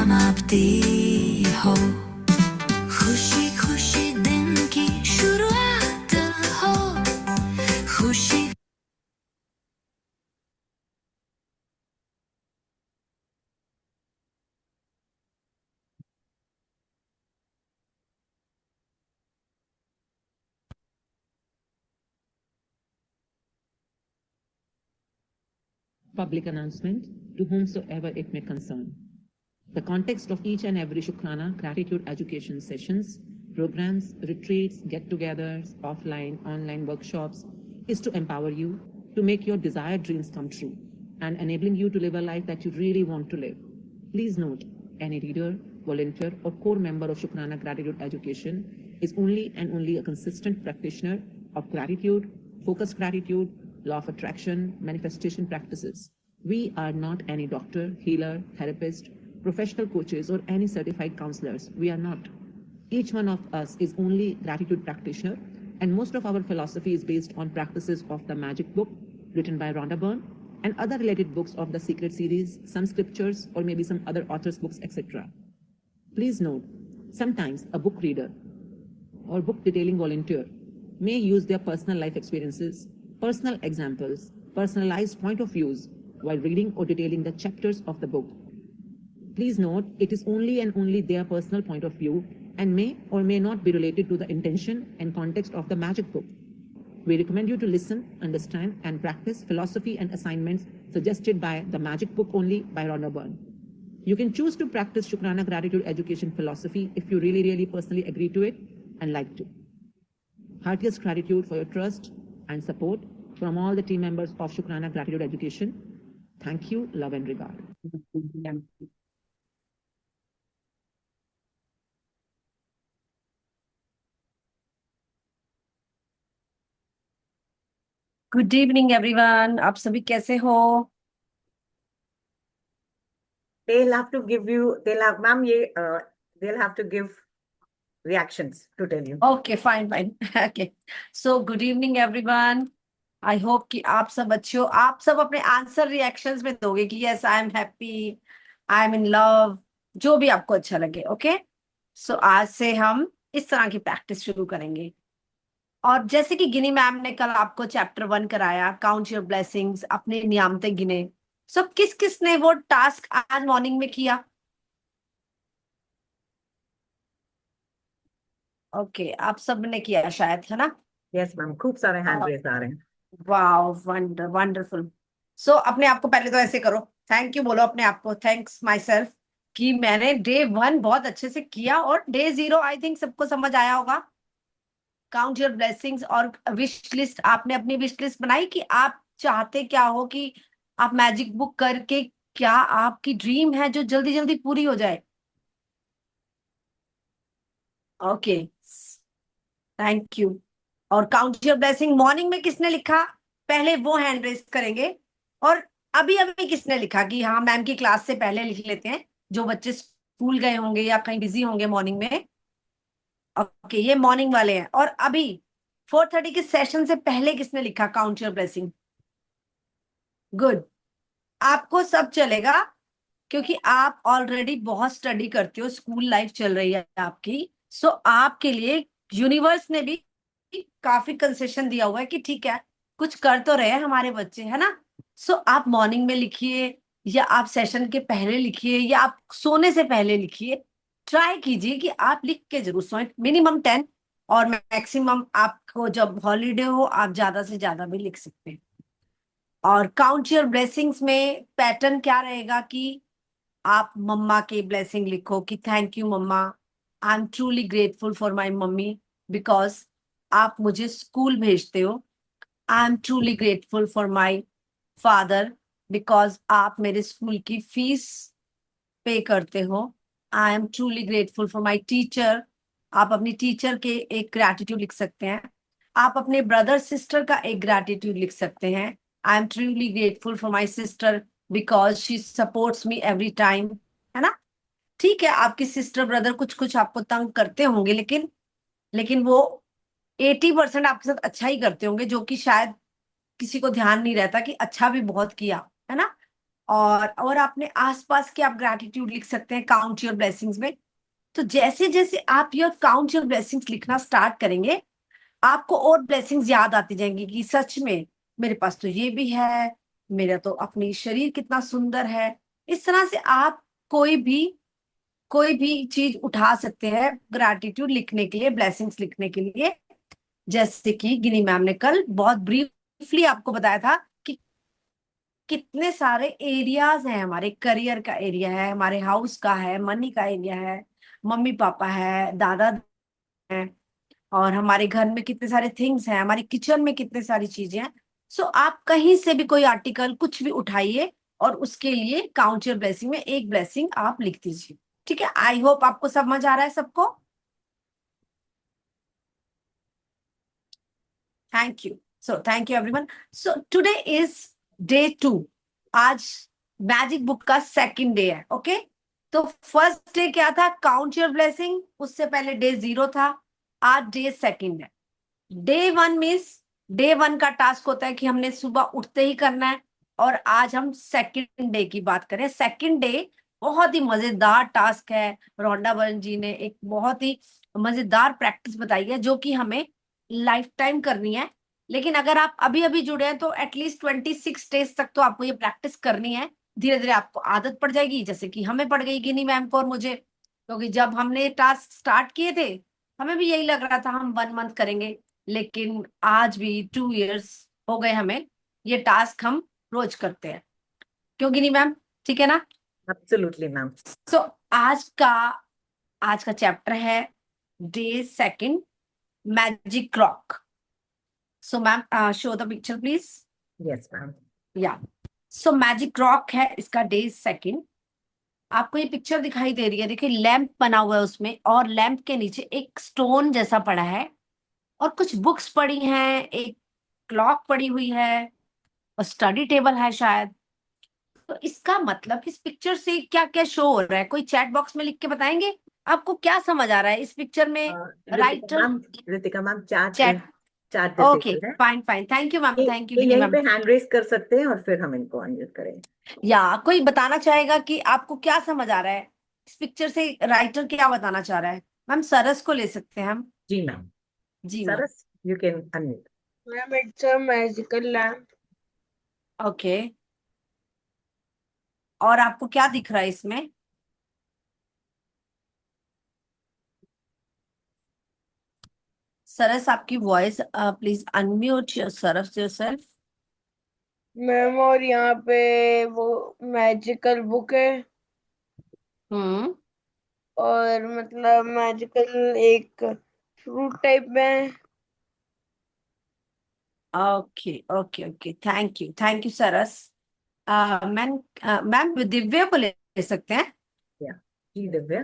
समाप्ति हो, खुशी खुशी दिन की शुरुआत हो, खुशी। Public announcement to whomsoever it may concern. The context of each and every Shukrana gratitude education sessions, programs, retreats, get-togethers, offline, online workshops is to empower you to make your desired dreams come true and enabling you to live a life that you really want to live. Please note, any reader, volunteer, or core member of Shukrana gratitude education is only and only a consistent practitioner of gratitude, focused gratitude, law of attraction, manifestation practices. We are not any doctor, healer, therapist, professional coaches, or any certified counselors. We are not. Each one of us is only gratitude practitioner, and most of our philosophy is based on practices of the Magic Book, written by Rhonda Byrne, and other related books of the Secret series, some scriptures, or maybe some other authors' books, etc. Please note, sometimes a book reader or book detailing volunteer may use their personal life experiences, personal examples, personalized point of views while reading or detailing the chapters of the book. Please note, it is only and only their personal point of view and may or may not be related to the intention and context of the Magic Book. We recommend you to listen, understand, and practice philosophy and assignments suggested by the Magic Book only by Rhonda Byrne. You can choose to practice Shukrana gratitude education philosophy if you really personally agree to it and like to. Heartiest gratitude for your trust and support from all the team members of Shukrana gratitude education. Thank you, love and regard. Good evening everyone, आप सभी कैसे हो? They'll have to give you, they'll have to give reactions to tell you. Okay fine fine okay so good evening everyone, I hope कि आप सब अच्छे हो। आप सब अपने आंसर रिएक्शंस में दोगे कि yes I am happy, I am in love, जो भी आपको अच्छा लगे। ओके सो आज से हम इस तरह की प्रैक्टिस शुरू करेंगे। और जैसे कि गिनी मैम ने कल आपको चैप्टर 1 कराया, काउंट योर ब्लेसिंग्स, अपने नियामतें गिने। सो किस किस ने वो टास्क आज मॉर्निंग में किया? ओके आप सब ने किया शायद, है ना? Yes, ma'am. खूब सारे hand raise आ रहे हैं. Wow wonderful. सो अपने आप को पहले तो ऐसे करो, थैंक यू बोलो अपने आप को, थैंक्स माई सेल्फ कि मैंने डे 1 बहुत अच्छे से किया और डे 0 आई थिंक सबको समझ आया होगा। काउंट योर ब्लेसिंग्स और विश लिस्ट, आपने अपनी विश लिस्ट बनाई कि आप चाहते क्या हो, कि आप मैजिक बुक करके क्या आपकी ड्रीम है जो जल्दी जल्दी पूरी हो जाए। Okay thank you. और काउंट योर ब्लेसिंग मॉर्निंग में किसने लिखा, पहले वो हैंड रेज करेंगे। और अभी अभी किसने लिखा कि हाँ मैम की क्लास से पहले लिख लेते हैं, जो बच्चे स्कूल गए होंगे या कहीं बिजी होंगे मॉर्निंग में। ओके ये मॉर्निंग वाले हैं। और अभी 4:30 के सेशन से पहले किसने लिखा काउंट योर ब्लेसिंग? गुड, आपको सब चलेगा क्योंकि आप ऑलरेडी बहुत स्टडी करते हो, स्कूल लाइफ चल रही है आपकी। सो आपके लिए यूनिवर्स ने भी काफी कंसेशन दिया हुआ है कि ठीक है कुछ कर तो रहे हैं हमारे बच्चे, है ना? सो आप मॉर्निंग में लिखिए या आप सेशन के पहले लिखिए या आप सोने से पहले लिखिए। ट्राई कीजिए कि आप लिख के जरूर सोएं, मिनिमम 10 और मैक्सिमम आपको जब हॉलीडे हो आप ज्यादा से ज्यादा भी लिख सकते हैं। और काउंट योर ब्लेसिंग्स में पैटर्न क्या रहेगा कि आप मम्मा के ब्लेसिंग लिखो कि thank you mamma, I am truly grateful for my mummy because आप मुझे स्कूल भेजते हो। I am truly grateful for my father because आप मेरे स्कूल की फीस पे करते हो। I am truly grateful for my teacher, आप अपनी टीचर के एक ग्रैटिट्यूड लिख सकते हैं। आप अपने ब्रदर सिस्टर का एक ग्रैटिट्यूड लिख सकते हैं। आई am truly grateful for my sister because she supports me every time, है ना? ठीक है आपकी सिस्टर ब्रदर कुछ कुछ आपको तंग करते होंगे, लेकिन वो 80% आपके साथ अच्छा ही करते होंगे, जो कि शायद किसी को ध्यान नहीं रहता कि अच्छा भी बहुत किया, है ना? और अपने आसपास के आप ग्रैटिट्यूड लिख सकते हैं काउंट योर ब्लेसिंग्स में। तो जैसे जैसे आप योर काउंट योर ब्लेसिंग्स लिखना स्टार्ट करेंगे, आपको और ब्लेसिंग्स याद आती जाएंगी कि सच में मेरे पास तो ये भी है, मेरा तो अपनी शरीर कितना सुंदर है। इस तरह से आप कोई भी चीज उठा सकते हैं ग्रैटिट्यूड लिखने के लिए, ब्लेसिंग्स लिखने के लिए। जैसे कि गिनी मैम ने कल बहुत ब्रीफली आपको बताया था कि कितने सारे एरियाज हैं, हमारे करियर का एरिया है, हमारे हाउस का है, मनी का एरिया है, मम्मी पापा है, दादा है, और हमारे घर में कितने सारे थिंग्स हैं, हमारी किचन में कितने सारी चीजें हैं। सो आप कहीं से भी कोई आर्टिकल कुछ भी उठाइए और उसके लिए काउंट योर ब्लेसिंग में एक ब्लेसिंग आप लिख दीजिए। ठीक है, आई होप आपको समझ आ रहा है सबको। Thank you. So thank you everyone. So today is day 2। आज मैजिक बुक का सेकंड डे है। ओके, तो फर्स्ट डे क्या था, काउंट योर ब्लेसिंग, उससे पहले डे 0 था, आज डे सेकंड है। डे 1 मीन्स डे 1 का टास्क होता है कि हमने सुबह उठते ही करना है, और आज हम सेकंड डे की बात करें। सेकंड डे बहुत ही मजेदार टास्क है। रोंडा बरन जी ने एक बहुत ही मजेदार प्रैक्टिस बताई है जो कि हमें लाइफ टाइम करनी है। लेकिन अगर आप अभी अभी जुड़े हैं तो एटलीस्ट 26 डेज तक तो आपको ये प्रैक्टिस करनी है। धीरे धीरे आपको आदत पड़ जाएगी, जैसे कि हमें पड़ गई गिनी मैम को और मुझे, क्योंकि जब हमने टास्क स्टार्ट किए थे हमें भी यही लग रहा था हम 1 मंथ करेंगे, लेकिन आज भी 2 इयर्स हो गए हमें। ये टास्क हम रोज करते हैं, क्यों गिनी मैम? ठीक है ना? Absolutely, ma'am. सो आज का चैप्टर है day second, magic clock. So ma'am show the picture please. Yes, ma'am. या सो मैजिक रॉक है इसका डे सेकंड। आपको ये पिक्चर दिखाई दे रही है, देखिए लैंप बना हुआ है उसमें, और लैंप के नीचे एक स्टोन जैसा पड़ा है, और कुछ बुक्स पड़ी हैं, एक क्लॉक पड़ी हुई है, और स्टडी टेबल है शायद। तो इसका मतलब इस पिक्चर से क्या क्या शो हो रहा है, कोई चैट बॉक्स में लिख के बताएंगे आपको क्या समझ आ रहा है इस पिक्चर में? Writer Ritika ma'am, chat, chat okay disabled है। Fine fine, thank you ma'am, thank you ये गिनी यहीं मैम। पे हैंड रेस कर सकते हैं और फिर हम इनको अनम्यूट करेंगे। या कोई बताना चाहेगा कि आपको क्या समझ आ रहा है इस पिक्चर से, राइटर क्या बताना चाह रहा है? मैम सरस को ले सकते हैं हम। जी मैम। जी ma'am. Saras, you can unmute. Ma'am, it's a magical lamp. Okay, और आपको क्या दिख रहा है इसमें? सरस आपकी voice please unmute Saras yourself. Ma'am और यहाँ पे वो मैजिकल बुक है, हम्म, और मतलब मैजिकल एक फ्रूट टाइप में है। Okay okay okay, thank you Saras. Ma'am ma'am Divya को ले सकते हैं। Yeah. जी दिव्या,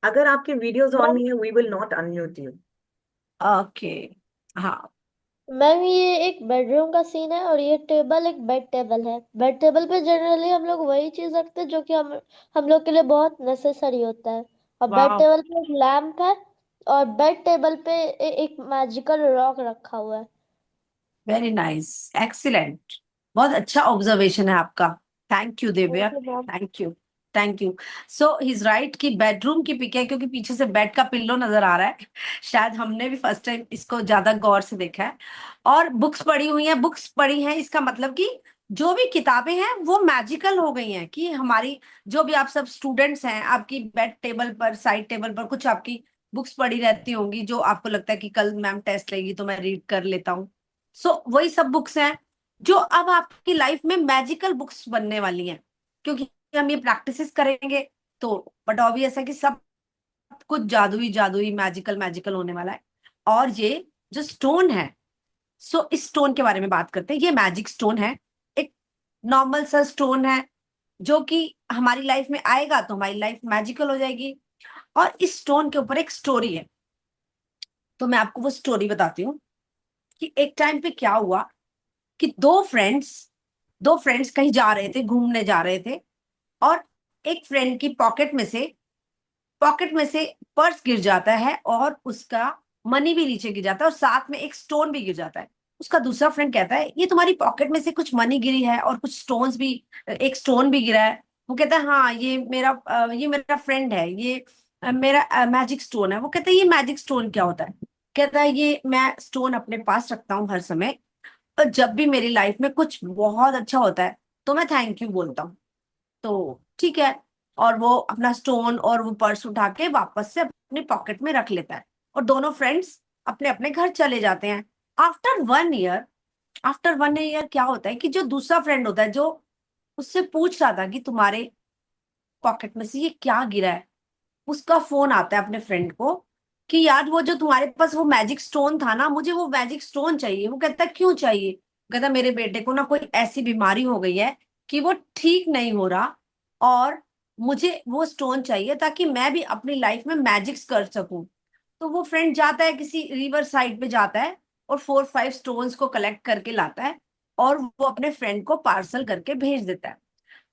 अगर आपके वीडियोस ऑन नहीं है, we will not unmute you. Okay, हाँ मैम ये एक बेडरूम का सीन है और ये टेबल एक बेड टेबल है। बेड टेबल पे जनरली हम लोग वही चीज रखते हैं जो कि हम लोग के लिए बहुत नेसेसरी होता है। और बेड वाह, टेबल पे एक लैम्प है और बेड टेबल पे एक मैजिकल रॉक रखा हुआ है। वेरी नाइस, एक्सीलेंट, बहुत अच्छा ऑब्जर्वेशन है आपका। Thank you Divya, thank you ma'am. Thank you, thank you. So his right की बेडरूम की पिक है, क्योंकि पीछे से बेड का पिल्लो नजर आ रहा है। शायद हमने भी फर्स्ट टाइम इसको ज्यादा गौर से देखा है। और बुक्स पढ़ी हुई हैं, बुक्स पढ़ी हैं, इसका मतलब कि जो भी किताबें हैं वो मैजिकल हो गई हैं, कि हमारी जो भी आप सब स्टूडेंट्स हैं, आपकी बेड टेबल पर, साइड टेबल पर कुछ आपकी बुक्स पड़ी रहती होंगी, जो आपको लगता है कि कल मैम टेस्ट लेगी तो मैं रीड कर लेता हूँ। सो वही सब बुक्स हैं जो अब आपकी लाइफ में मैजिकल बुक्स बनने वाली हैं, क्योंकि हम ये प्रैक्टिसेस करेंगे। तो बट ऑब्वियस है कि सब कुछ जादुई जादुई मैजिकल मैजिकल होने वाला है। और ये जो स्टोन है, सो इस स्टोन के बारे में बात करते हैं। ये मैजिक स्टोन है, एक नॉर्मल सा स्टोन है जो कि हमारी लाइफ में आएगा तो हमारी लाइफ मैजिकल हो जाएगी। और इस स्टोन के ऊपर एक स्टोरी है, तो मैं आपको वो स्टोरी बताती हूँ कि एक टाइम पे क्या हुआ कि दो फ्रेंड्स कहीं जा रहे थे, घूमने जा रहे थे, और एक फ्रेंड की पॉकेट में से पर्स गिर जाता है, और उसका मनी भी नीचे गिर जाता है, और साथ में एक स्टोन भी गिर जाता है। उसका दूसरा फ्रेंड कहता है ये तुम्हारी पॉकेट में से कुछ मनी गिरी है और कुछ स्टोन्स भी, एक स्टोन भी गिरा है। वो कहता है हाँ ये मेरा फ्रेंड है, ये मेरा मैजिक स्टोन है। वो कहता है ये मैजिक स्टोन क्या होता है? कहता है ये मैं स्टोन अपने पास रखता हूँ हर समय, और जब भी मेरी लाइफ में कुछ बहुत अच्छा होता है तो मैं थैंक यू बोलता हूँ। तो ठीक है, और वो अपना स्टोन और वो पर्स उठा के वापस से अपनी पॉकेट में रख लेता है, और दोनों फ्रेंड्स अपने अपने घर चले जाते हैं। आफ्टर वन ईयर क्या होता है कि जो दूसरा फ्रेंड होता है, जो उससे पूछ रहा था कि तुम्हारे पॉकेट में से ये क्या गिरा है, उसका फोन आता है अपने फ्रेंड को कि यार वो जो तुम्हारे पास वो मैजिक स्टोन था ना, मुझे वो मैजिक स्टोन चाहिए। वो कहता है क्यों चाहिए? कहता मेरे बेटे को ना कोई ऐसी बीमारी हो गई है कि वो ठीक नहीं हो रहा, और मुझे वो स्टोन चाहिए ताकि मैं भी अपनी लाइफ में मैजिक्स कर सकूं। तो वो फ्रेंड जाता है, किसी रिवर साइड पे जाता है और 4-5 स्टोन्स को कलेक्ट करके लाता है, और वो अपने फ्रेंड को पार्सल करके भेज देता है।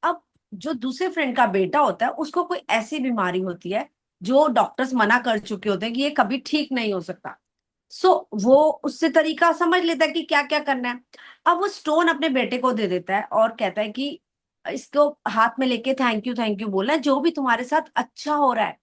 अब जो दूसरे फ्रेंड का बेटा होता है, उसको कोई ऐसी बीमारी होती है जो डॉक्टर्स मना कर चुके होते हैं कि ये कभी ठीक नहीं हो सकता। सो वो उससे तरीका समझ लेता है कि क्या क्या करना है। अब वो स्टोन अपने बेटे को दे देता है और कहता है कि इसको हाथ में लेके थैंक यू बोलना है, जो भी तुम्हारे साथ अच्छा हो रहा है।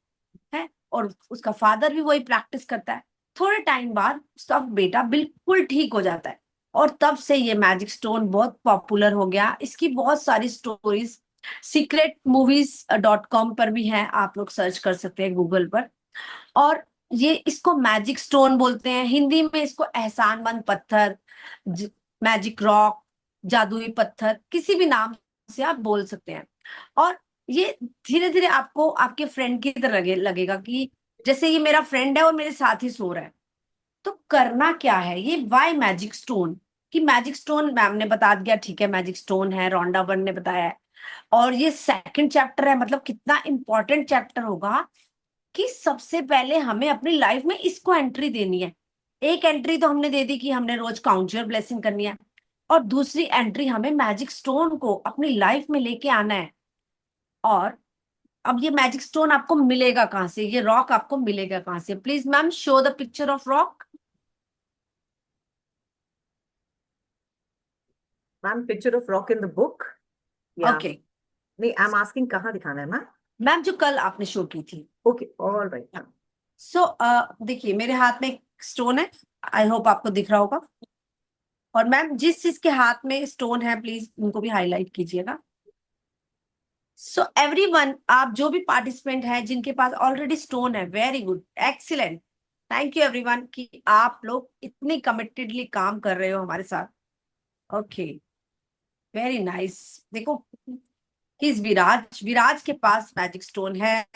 और उसका फादर भी वही प्रैक्टिस करता है। थोड़े टाइम बाद उसका बेटा बिल्कुल ठीक हो जाता है, और तब से ये मैजिक स्टोन बहुत पॉपुलर हो गया। इसकी बहुत सारी स्टोरीज secretmovies.com पर भी है, आप लोग सर्च कर सकते हैं गूगल पर। और ये इसको मैजिक स्टोन बोलते हैं, हिंदी में इसको एहसानमंद पत्थर, मैजिक रॉक, जादुई पत्थर, किसी भी नाम से आप बोल सकते हैं। और ये धीरे धीरे आपको आपके फ्रेंड की तरह लगेगा कि जैसे ये मेरा फ्रेंड है और मेरे साथ ही सो रहा है। तो करना क्या है, ये वाई मैजिक स्टोन, कि मैजिक स्टोन मैम ने बता दिया, ठीक है मैजिक स्टोन है, रोंडा वन ने बताया है, और ये सेकंड चैप्टर है, मतलब कितना इंपॉर्टेंट चैप्टर होगा कि सबसे पहले हमें अपनी लाइफ में इसको एंट्री देनी है। एक एंट्री तो हमने दे दी कि हमने रोज काउंट योर ब्लेसिंग करनी है, और दूसरी एंट्री हमें मैजिक स्टोन को अपनी लाइफ में लेके आना है। और अब ये मैजिक स्टोन आपको मिलेगा कहाँ से, ये रॉक आपको मिलेगा कहाँ से? Please ma'am show the picture of rock. Ma'am picture of rock in the book या ओके नहीं, आई एम आस्किंग कहाँ दिखाना है मैम? मैम, जो कल आपने शो की थी। Okay all right. सो देखिए मेरे हाथ में एक स्टोन है, आई होप आपको दिख रहा होगा। और मैम जिस चीज के हाथ में स्टोन है प्लीज उनको भी हाईलाइट कीजिएगा। सो एवरीवन, आप जो भी पार्टिसिपेंट है जिनके पास ऑलरेडी स्टोन है, very good, excellent, thank you everyone कि आप लोग इतनी कमिटेडली काम कर रहे हो हमारे साथ। Okay very nice. देखो किस विराज के पास मैजिक स्टोन है,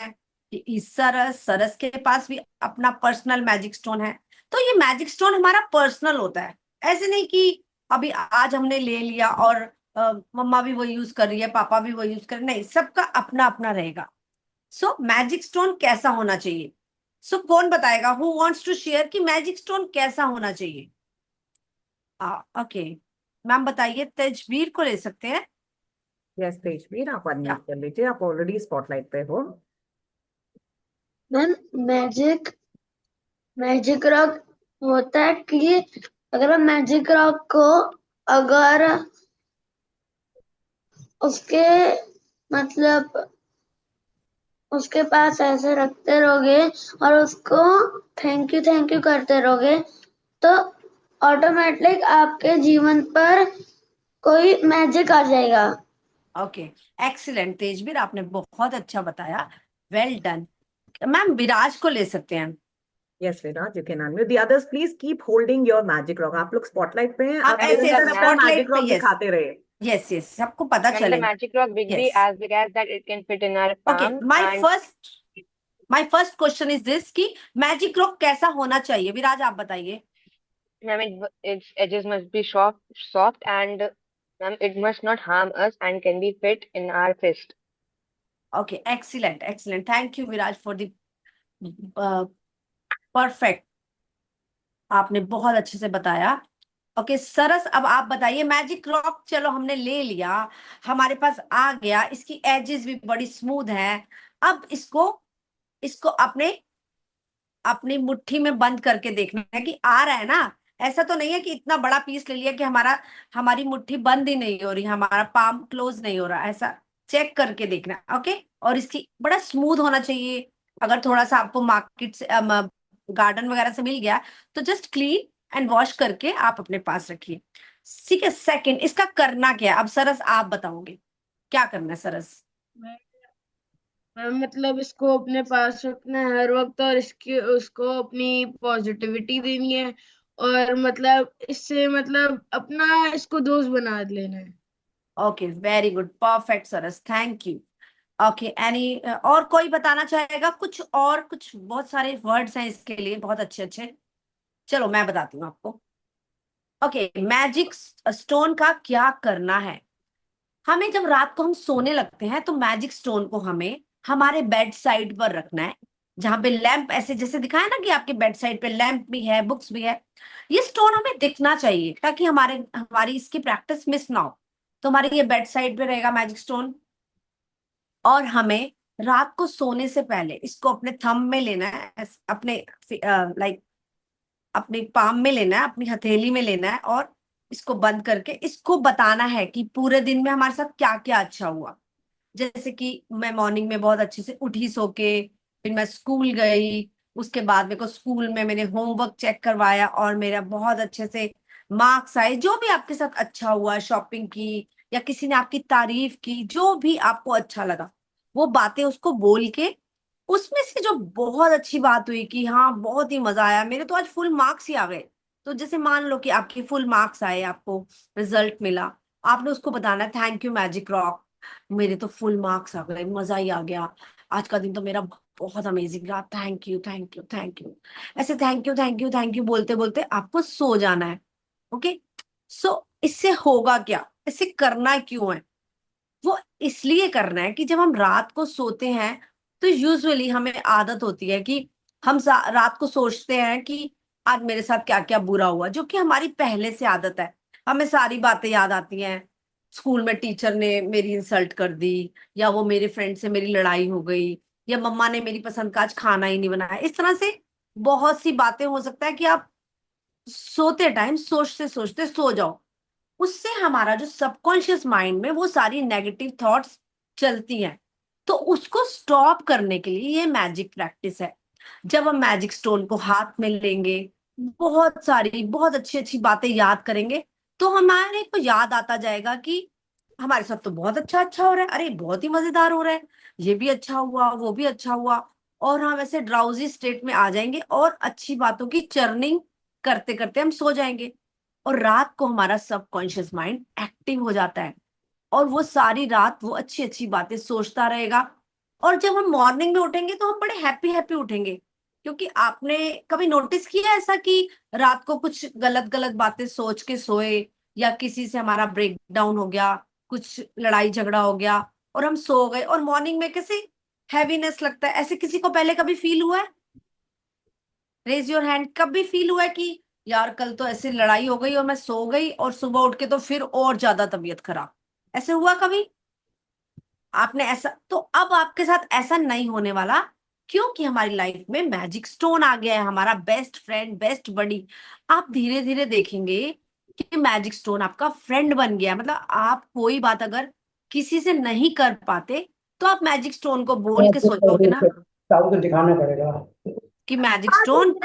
सरस के पास भी अपना पर्सनल मैजिक स्टोन है। तो ये मैजिक स्टोन हमारा पर्सनल होता है, ऐसे नहीं कि अभी आज हमने ले लिया और मम्मा भी वो यूज कर रही है, पापा भी वो यूज कर रहे, नहीं, सबका अपना अपना रहेगा। सो मैजिक स्टोन कैसा होना चाहिए? सो कौन बताएगा, हु वांट्स टू शेयर कि मैजिक स्टोन कैसा होना चाहिए? ओके मैम बताइए, तेजवीर को ले सकते हैं। यस तेजवीर, आप अनम्यूट कर लीजिए, आप ऑलरेडी स्पॉटलाइट पे हो। मैम मैजिक रॉक होता है कि अगर हम मैजिक रॉक को अगर उसके मतलब उसके पास ऐसे रखते रहोगे और उसको थैंक यू करते रहोगे तो ऑटोमेटिक आपके जीवन पर कोई मैजिक आ जाएगा। ओके एक्सीलेंट तेजवीर, आपने बहुत अच्छा बताया, वेल डन। मैम विराज को ले सकते हैं। Yes Viraj, you can unmute. The others please keep holding your magic rock. आप लोग स्पॉटलाइट पे हैं, आप आप ऐसे निरंतर अपना स्पॉटलाइट मैजिक पे, रॉक यस दिखाते रहे। यस यस, सबको पता And चले। the magic rock will be Yes. as big as that it can fit in our okay palm. My first question is this कि मैजिक रॉक कैसा होना चाहिए? विराज आप बताइए। I mean, its edges must be soft, and it must not harm us and can be fit in our fist. Okay excellent excellent, thank you Viraj for the perfect, आपने बहुत अच्छे से बताया। ओके सरस, अब आप बताइए, मैजिक रॉक चलो हमने ले लिया, हमारे पास आ गया, इसकी एजेस भी बड़ी स्मूथ है। अब इसको इसको अपने अपनी मुट्ठी में बंद करके देखना है कि आ रहा है ना, ऐसा तो नहीं है कि इतना बड़ा पीस ले लिया कि हमारी मुट्ठी बंद ही नहीं हो रही, हमारा पाम क्लोज नहीं हो रहा, ऐसा चेक करके देखना। ओके, और इसकी बड़ा स्मूथ होना चाहिए। अगर थोड़ा सा आपको मार्केट से गार्डन वगैरह से मिल गया तो जस्ट क्लीन एंड वॉश करके आप अपने पास रखिए। ठीक है। सेकंड, इसका करना क्या है? अब सरस आप बताओगे क्या करना है सरस? मतलब इसको अपने पास रखना है हर वक्त, और इसकी उसको अपनी पॉजिटिविटी देनी है, और मतलब इससे मतलब अपना इसको दोस्त बना लेना है। Okay, very good, perfect Saras, thank you. Okay, any और कोई बताना चाहेगा कुछ? और कुछ बहुत सारे वर्ड्स हैं इसके लिए, बहुत अच्छे अच्छे। चलो मैं बताती हूँ आपको। ओके, मैजिक स्टोन का क्या करना है? हमें जब रात को हम सोने लगते हैं तो मैजिक स्टोन को हमें हमारे बेड साइड पर रखना है, जहां पे लैंप, ऐसे जैसे दिखाया ना कि आपके बेड साइड पे लैंप भी है, बुक्स भी है। ये स्टोन हमें दिखना चाहिए ताकि हमारी इसकी प्रैक्टिस मिस ना हो। तो हमारे ये बेड साइड पे रहेगा मैजिक स्टोन। और हमें रात को सोने से पहले इसको अपने थंब में लेना है, अपने लाइक अपने पाम में लेना है, अपनी हथेली में लेना है, और इसको बंद करके इसको बताना है कि पूरे दिन में हमारे साथ क्या क्या अच्छा हुआ। जैसे कि मैं मॉर्निंग में बहुत अच्छे से उठी सो के, फिर मैं स्कूल गई, उसके बाद मेरे को स्कूल में मैंने होमवर्क चेक करवाया और मेरा बहुत अच्छे से मार्क्स आए। जो भी आपके साथ अच्छा हुआ, शॉपिंग की या किसी ने आपकी तारीफ की, जो भी आपको अच्छा लगा वो बातें उसको बोल के, उसमें से जो बहुत अच्छी बात हुई कि हाँ बहुत ही मजा आया, मेरे तो आज फुल मार्क्स ही आ गए। तो जैसे मान लो कि आपके फुल मार्क्स आए, आपको रिजल्ट मिला, आपने उसको बताना है थैंक यू मैजिक रॉक, मेरे तो फुल मार्क्स आ गए, मजा ही आ गया, आज का दिन तो मेरा बहुत अमेजिंग रहा, thank you thank you thank you. ऐसे thank you thank you thank you बोलते बोलते आपको सो जाना है। ओके, सो इससे होगा क्या, इससे करना क्यों है? वो इसलिए करना है कि जब हम रात को सोते हैं तो यूजुअली हमें आदत होती है कि हम रात को सोचते हैं कि आज मेरे साथ क्या क्या बुरा हुआ, जो कि हमारी पहले से आदत है। हमें सारी बातें याद आती हैं, स्कूल में टीचर ने मेरी इंसल्ट कर दी, या वो मेरे फ्रेंड से मेरी लड़ाई हो गई, या मम्मा ने मेरी पसंद का आज खाना ही नहीं बनाया। इस तरह से बहुत सी बातें, हो सकता है कि आप सोते टाइम सोचते सोचते सो जाओ। उससे हमारा जो सबकॉन्शियस माइंड में वो सारी नेगेटिव थॉट्स चलती हैं। तो उसको स्टॉप करने के लिए ये मैजिक प्रैक्टिस है। जब हम मैजिक स्टोन को हाथ में लेंगे, बहुत सारी बहुत अच्छी अच्छी बातें याद करेंगे, तो हमारे को याद आता जाएगा कि हमारे साथ तो बहुत अच्छा अच्छा हो रहा है, अरे बहुत ही मजेदार हो रहा है, ये भी अच्छा हुआ, वो भी अच्छा हुआ। और हम ऐसे ड्राउजी स्टेट में आ जाएंगे और अच्छी बातों की चर्निंग करते करते हम सो जाएंगे। और रात को हमारा सबकॉन्शियस माइंड एक्टिव हो जाता है और वो सारी रात वो अच्छी अच्छी बातें सोचता रहेगा। और जब हम मॉर्निंग में उठेंगे तो हम बड़े हैप्पी हैप्पी उठेंगे। क्योंकि आपने कभी नोटिस किया ऐसा कि रात को कुछ गलत गलत बातें सोच के सोए, या किसी से हमारा ब्रेक डाउन हो गया, कुछ लड़ाई झगड़ा हो गया और हम सो गए, और मॉर्निंग में कैसे हैवीनेस लगता है? ऐसे किसी को पहले कभी फील हुआ है? Raise your hand. कभी फील हुआ है कि यार कल तो ऐसे लड़ाई हो गई और मैं सो गई और सुबह उठ के तो फिर और ज्यादा तबीयत खराब? ऐसे हुआ कभी आपने? ऐसा तो अब आपके साथ ऐसा नहीं होने वाला, क्योंकि हमारी लाइफ में मैजिक स्टोन आ गया है, हमारा बेस्ट फ्रेंड, बेस्ट बडी। आप धीरे धीरे देखेंगे कि मैजिक स्टोन आपका फ्रेंड बन गया है। मतलब आप कोई बात अगर किसी से नहीं कर पाते तो आप मैजिक स्टोन को बोल के सोचोगे ना साहब को दिखाना पड़ेगा कि मैजिक स्टोन,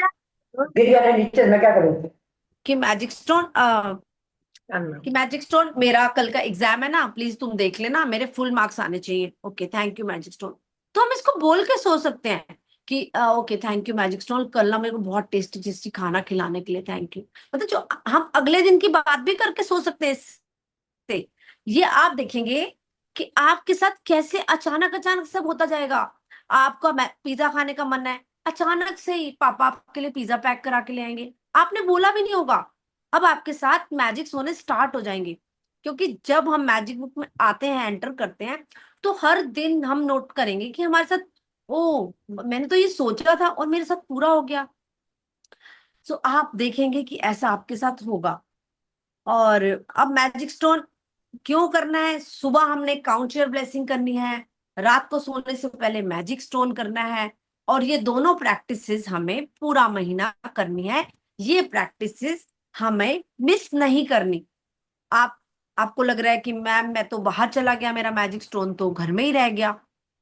गिर गया नीचे, मैं क्या करूँ? कि मैजिक स्टोन कि मैजिक स्टोन मेरा कल का एग्जाम है ना, प्लीज तुम देख लेना, मेरे फुल मार्क्स आने चाहिए। Okay thank you magic stone. तो हम इसको बोल के सोच सकते हैं कि okay thank you magic stone, कल ना मेरे को बहुत टेस्टी टेस्टी खाना खिलाने के लिए थैंक यू। मतलब जो हम अगले दिन की बात भी करके सोच सकते हैं इससे। ये आप देखेंगे कि आपके साथ कैसे अचानक अचानक सब होता जाएगा। आपका पिज्जा खाने का मन है, अचानक से ही पापा आपके लिए पिज्जा पैक करा के ले आएंगे, आपने बोला भी नहीं होगा। अब आपके साथ मैजिक्स होने स्टार्ट हो जाएंगे, क्योंकि जब हम मैजिक बुक में आते हैं, एंटर करते हैं, तो हर दिन हम नोट करेंगे कि हमारे साथ ओ मैंने तो ये सोचा था और मेरे साथ पूरा हो गया। तो आप देखेंगे कि ऐसा आपके साथ होगा। और अब मैजिक स्टोन क्यों करना है? सुबह हमने काउंट योर ब्लेसिंग करनी है, रात को सोने से पहले मैजिक स्टोन करना है, और ये दोनों प्रैक्टिसेस हमें पूरा महीना करनी है। ये प्रैक्टिसेस हमें मिस नहीं करनी। आपको लग रहा है कि मैम मैं तो बाहर चला गया, मेरा मैजिक स्टोन तो घर में ही रह गया,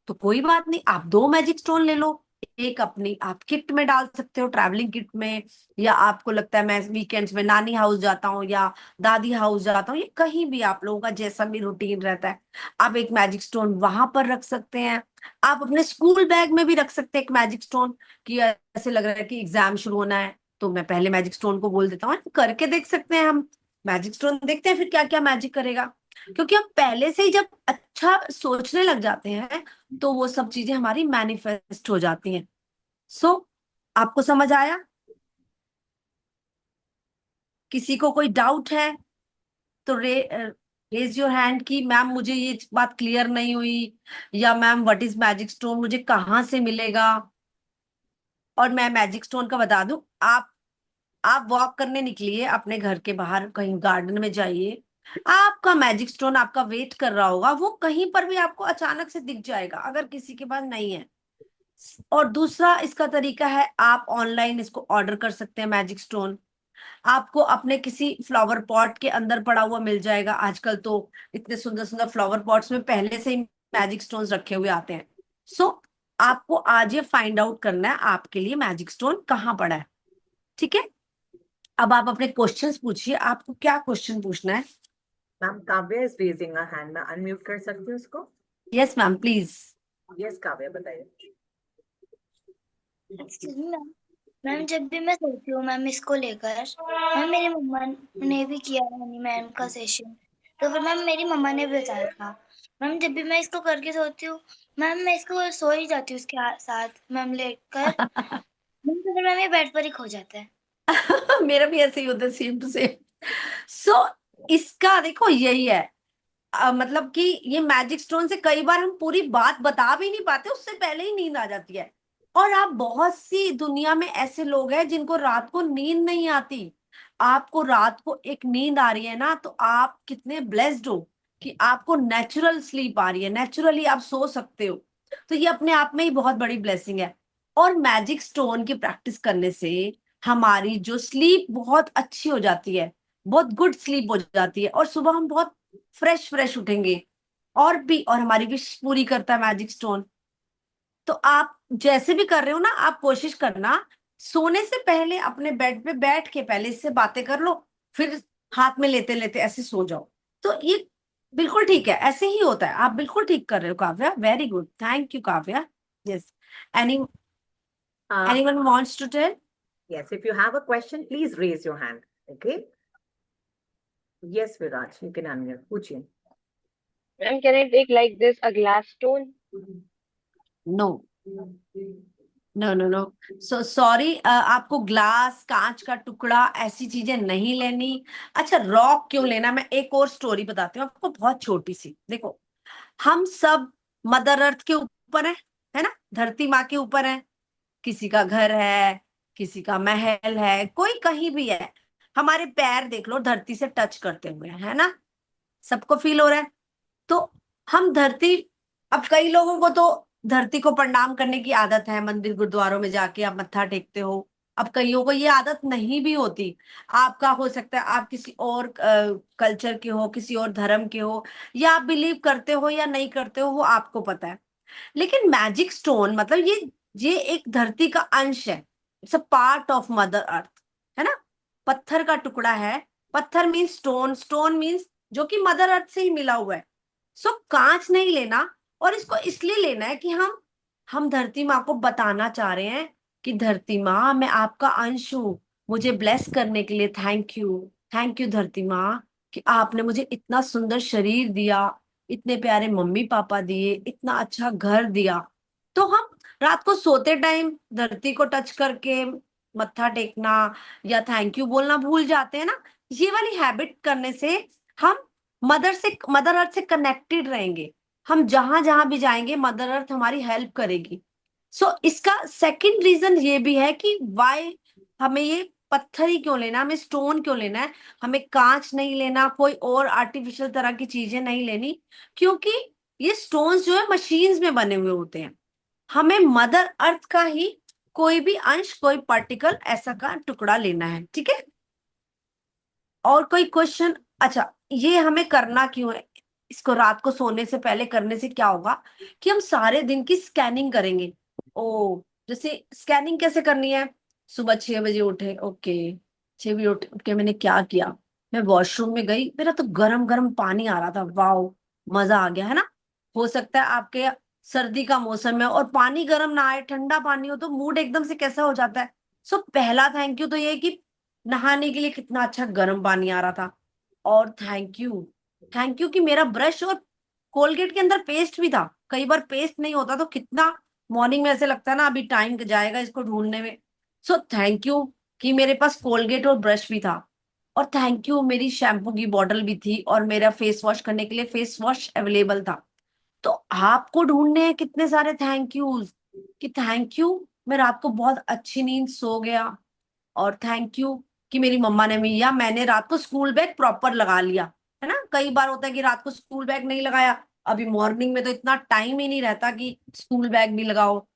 तो कोई बात नहीं, आप 2 मैजिक स्टोन ले लो। एक अपनी आप किट में डाल सकते हो, ट्रैवलिंग किट में, या आपको लगता है मैं वीकेंड्स में नानी हाउस जाता हूँ या दादी हाउस जाता हूँ, ये कहीं भी आप लोगों का जैसा भी रूटीन रहता है, आप एक मैजिक स्टोन वहां पर रख सकते हैं। आप अपने स्कूल बैग में भी रख सकते हैं एक मैजिक स्टोन, कि ऐसे लग रहा है कि एग्जाम शुरू होना है तो मैं पहले मैजिक स्टोन को बोल देता हूँ, करके देख सकते हैं हम। मैजिक स्टोन देखते हैं फिर क्या क्या मैजिक करेगा, क्योंकि हम पहले से ही जब अच्छा सोचने लग जाते हैं तो वो सब चीजें हमारी मैनिफेस्ट हो जाती हैं। सो आपको समझ आया? किसी को कोई डाउट है तो रेज योर हैंड कि मैम मुझे ये बात क्लियर नहीं हुई, या ma'am what is magic stone, मुझे कहाँ से मिलेगा। और मैं मैजिक स्टोन का बता दूं, आप वॉक करने निकलिए अपने घर के बाहर, कहीं गार्डन में जाइए, आपका मैजिक स्टोन आपका वेट कर रहा होगा, वो कहीं पर भी आपको अचानक से दिख जाएगा अगर किसी के पास नहीं है। और दूसरा इसका तरीका है, आप ऑनलाइन इसको ऑर्डर कर सकते हैं मैजिक स्टोन। आपको अपने किसी फ्लावर पॉट के अंदर पड़ा हुआ मिल जाएगा, आजकल तो इतने सुंदर सुंदर फ्लावर पॉट्स में पहले से ही मैजिक स्टोन्स रखे हुए आते हैं। सो आपको आज ये फाइंड आउट करना है आपके लिए मैजिक स्टोन कहाँ पड़ा है। ठीक है, अब आप अपने क्वेश्चंस पूछिए, आपको क्या क्वेश्चन पूछना है? Ma'am Kavya is raising a hand, मैं अनम्यूट कर सकती हूँ उसको? Yes ma'am please. Yes Kavya बताइए। Excuse me ma'am. मैम जब भी मैं सोती हूँ मैम इसको लेकर, मैम मेरी मम्मा ने भी किया हनी मैम का सेशन, तो फिर मैम मेरी मम्मा ने भी बताया था। मैम जब भी मैं इसको करके सोती हूँ मैम, मैं इसको सो ही जाती हूँ उसके साथ मैम लेकर, मैम तो फिर मैम ये बेड पर ही खो जाता है। मेरा भी ऐसे ही होता है, सेम टू सेम। सो इसका देखो यही है, मतलब कि ये मैजिक स्टोन से कई बार हम पूरी बात बता भी नहीं पाते, उससे पहले ही नींद आ जाती है। और आप बहुत सी दुनिया में ऐसे लोग हैं जिनको रात को नींद नहीं आती, आपको रात को एक नींद आ रही है ना, तो आप कितने ब्लेस्ड हो कि आपको नेचुरल स्लीप आ रही है, नेचुरली आप सो सकते हो। तो ये अपने आप में ही बहुत बड़ी ब्लेसिंग है। और मैजिक स्टोन की प्रैक्टिस करने से हमारी जो स्लीप बहुत अच्छी हो जाती है, बहुत गुड स्लीप हो जाती है, और सुबह हम बहुत फ्रेश फ्रेश उठेंगे। और हमारी विश पूरी करता है मैजिक स्टोन। तो आप जैसे भी कर रहे हो ना, आप कोशिश करना सोने से पहले अपने बेड पे बैठ के पहले इससे बातें कर लो, फिर हाथ में लेते लेते ऐसे सो जाओ। तो ये बिल्कुल ठीक है, ऐसे ही होता है, आप बिल्कुल ठीक कर रहे हो Kavya, very good, thank you Kavya. Yes, any anyone wants to tell? Yes, if you have a question, please raise your hand. Okay. Yes, Viraj, you can unmute. पूछिए। Ma'am, can I take like this a glass stone? No no no no, so sorry, आपको glass कांच का टुकड़ा ऐसी चीजें नहीं लेनी। अच्छा रॉक क्यों लेना, मैं एक और स्टोरी बताती हूँ आपको, बहुत छोटी सी। देखो हम सब मदर अर्थ के ऊपर है ना, धरती माँ के ऊपर है, किसी का घर है, किसी का महल है, कोई कहीं भी है, हमारे पैर देख लो धरती से टच करते हुए है ना, सबको फील हो रहा है। तो हम धरती, अब कई लोगों को तो धरती को प्रणाम करने की आदत है, मंदिर गुरुद्वारों में जाके आप मत्था टेकते हो। अब कईयों को ये आदत नहीं भी होती, आपका हो सकता है आप किसी और कल्चर के हो, किसी और धर्म के हो, या आप बिलीव करते हो या नहीं करते हो वो आपको पता है। लेकिन मैजिक स्टोन मतलब ये एक धरती का अंश है, it's a part of mother earth, है ना, पत्थर का टुकड़ा है। पत्थर मीन्स स्टोन, स्टोन मीन्स जो कि मदर अर्थ से ही मिला हुआ है। सो कांच नहीं लेना, और इसको इसलिए लेना है कि हम धरती माँ को बताना चाह रहे हैं कि धरती माँ मैं आपका अंश हूँ, मुझे ब्लेस करने के लिए थैंक यू धरती माँ, कि आपने मुझे इतना सुंदर शरीर दिया, इतने प्यारे मम्मी पापा दिए, इतना अच्छा घर दिया। तो हम रात को सोते टाइम धरती को टच करके मत्था टेकना या थैंक यू बोलना भूल जाते हैं ना, ये वाली हैबिट करने से हम मदर अर्थ से कनेक्टेड रहेंगे। हम जहां जहां भी जाएंगे मदर अर्थ हमारी हेल्प करेगी। सो इसका सेकंड रीजन ये भी है कि वाई हमें ये पत्थर ही क्यों लेना, हमें स्टोन क्यों लेना है, हमें कांच नहीं लेना, कोई और आर्टिफिशियल तरह की चीजें नहीं लेनी, क्योंकि ये स्टोन्स जो है मशीन्स में बने हुए होते हैं। हमें मदर अर्थ का ही कोई भी अंश, कोई पार्टिकल ऐसा का टुकड़ा लेना है। ठीक है, और कोई क्वेश्चन? अच्छा, ये हमें करना क्यों है? इसको रात को सोने से पहले करने से क्या होगा कि हम सारे दिन की स्कैनिंग करेंगे। ओ, जैसे स्कैनिंग कैसे करनी है? सुबह 6 बजे उठे, ओके, 6 बजे उठ के मैंने क्या किया? मैं वॉशरूम में गई, मेरा तो गरम गरम पानी आ रहा था, वाओ, मजा आ गया, है ना? हो सकता है आपके सर्दी का मौसम है और पानी गर्म ना आए, ठंडा पानी हो तो मूड एकदम से कैसा हो जाता है। सो पहला थैंक यू तो ये है कि नहाने के लिए कितना अच्छा गर्म पानी आ रहा था। और थैंक यू कि मेरा ब्रश और कोलगेट के अंदर पेस्ट भी था। कई बार पेस्ट नहीं होता तो कितना मॉर्निंग में ऐसे लगता है ना अभी टाइम जाएगा इसको ढूंढने में। सो थैंक यू कि मेरे पास कोलगेट और ब्रश भी था। और थैंक यू मेरी शैम्पू की बॉटल भी थी और मेरा फेस वॉश करने के लिए फेस वॉश अवेलेबल था। तो आपको ढूंढने हैं कितने सारे थैंक यूज, कि थैंक यू मैं रात को बहुत अच्छी नींद सो गया। और थैंक यू कि मेरी मम्मा ने भी, या मैंने रात को स्कूल बैग प्रॉपर लगा लिया, है ना? कई बार होता है कि रात को स्कूल बैग नहीं लगाया, अभी मॉर्निंग में तो इतना टाइम ही नहीं रहता कि स्कूल बैग भी लगाओ।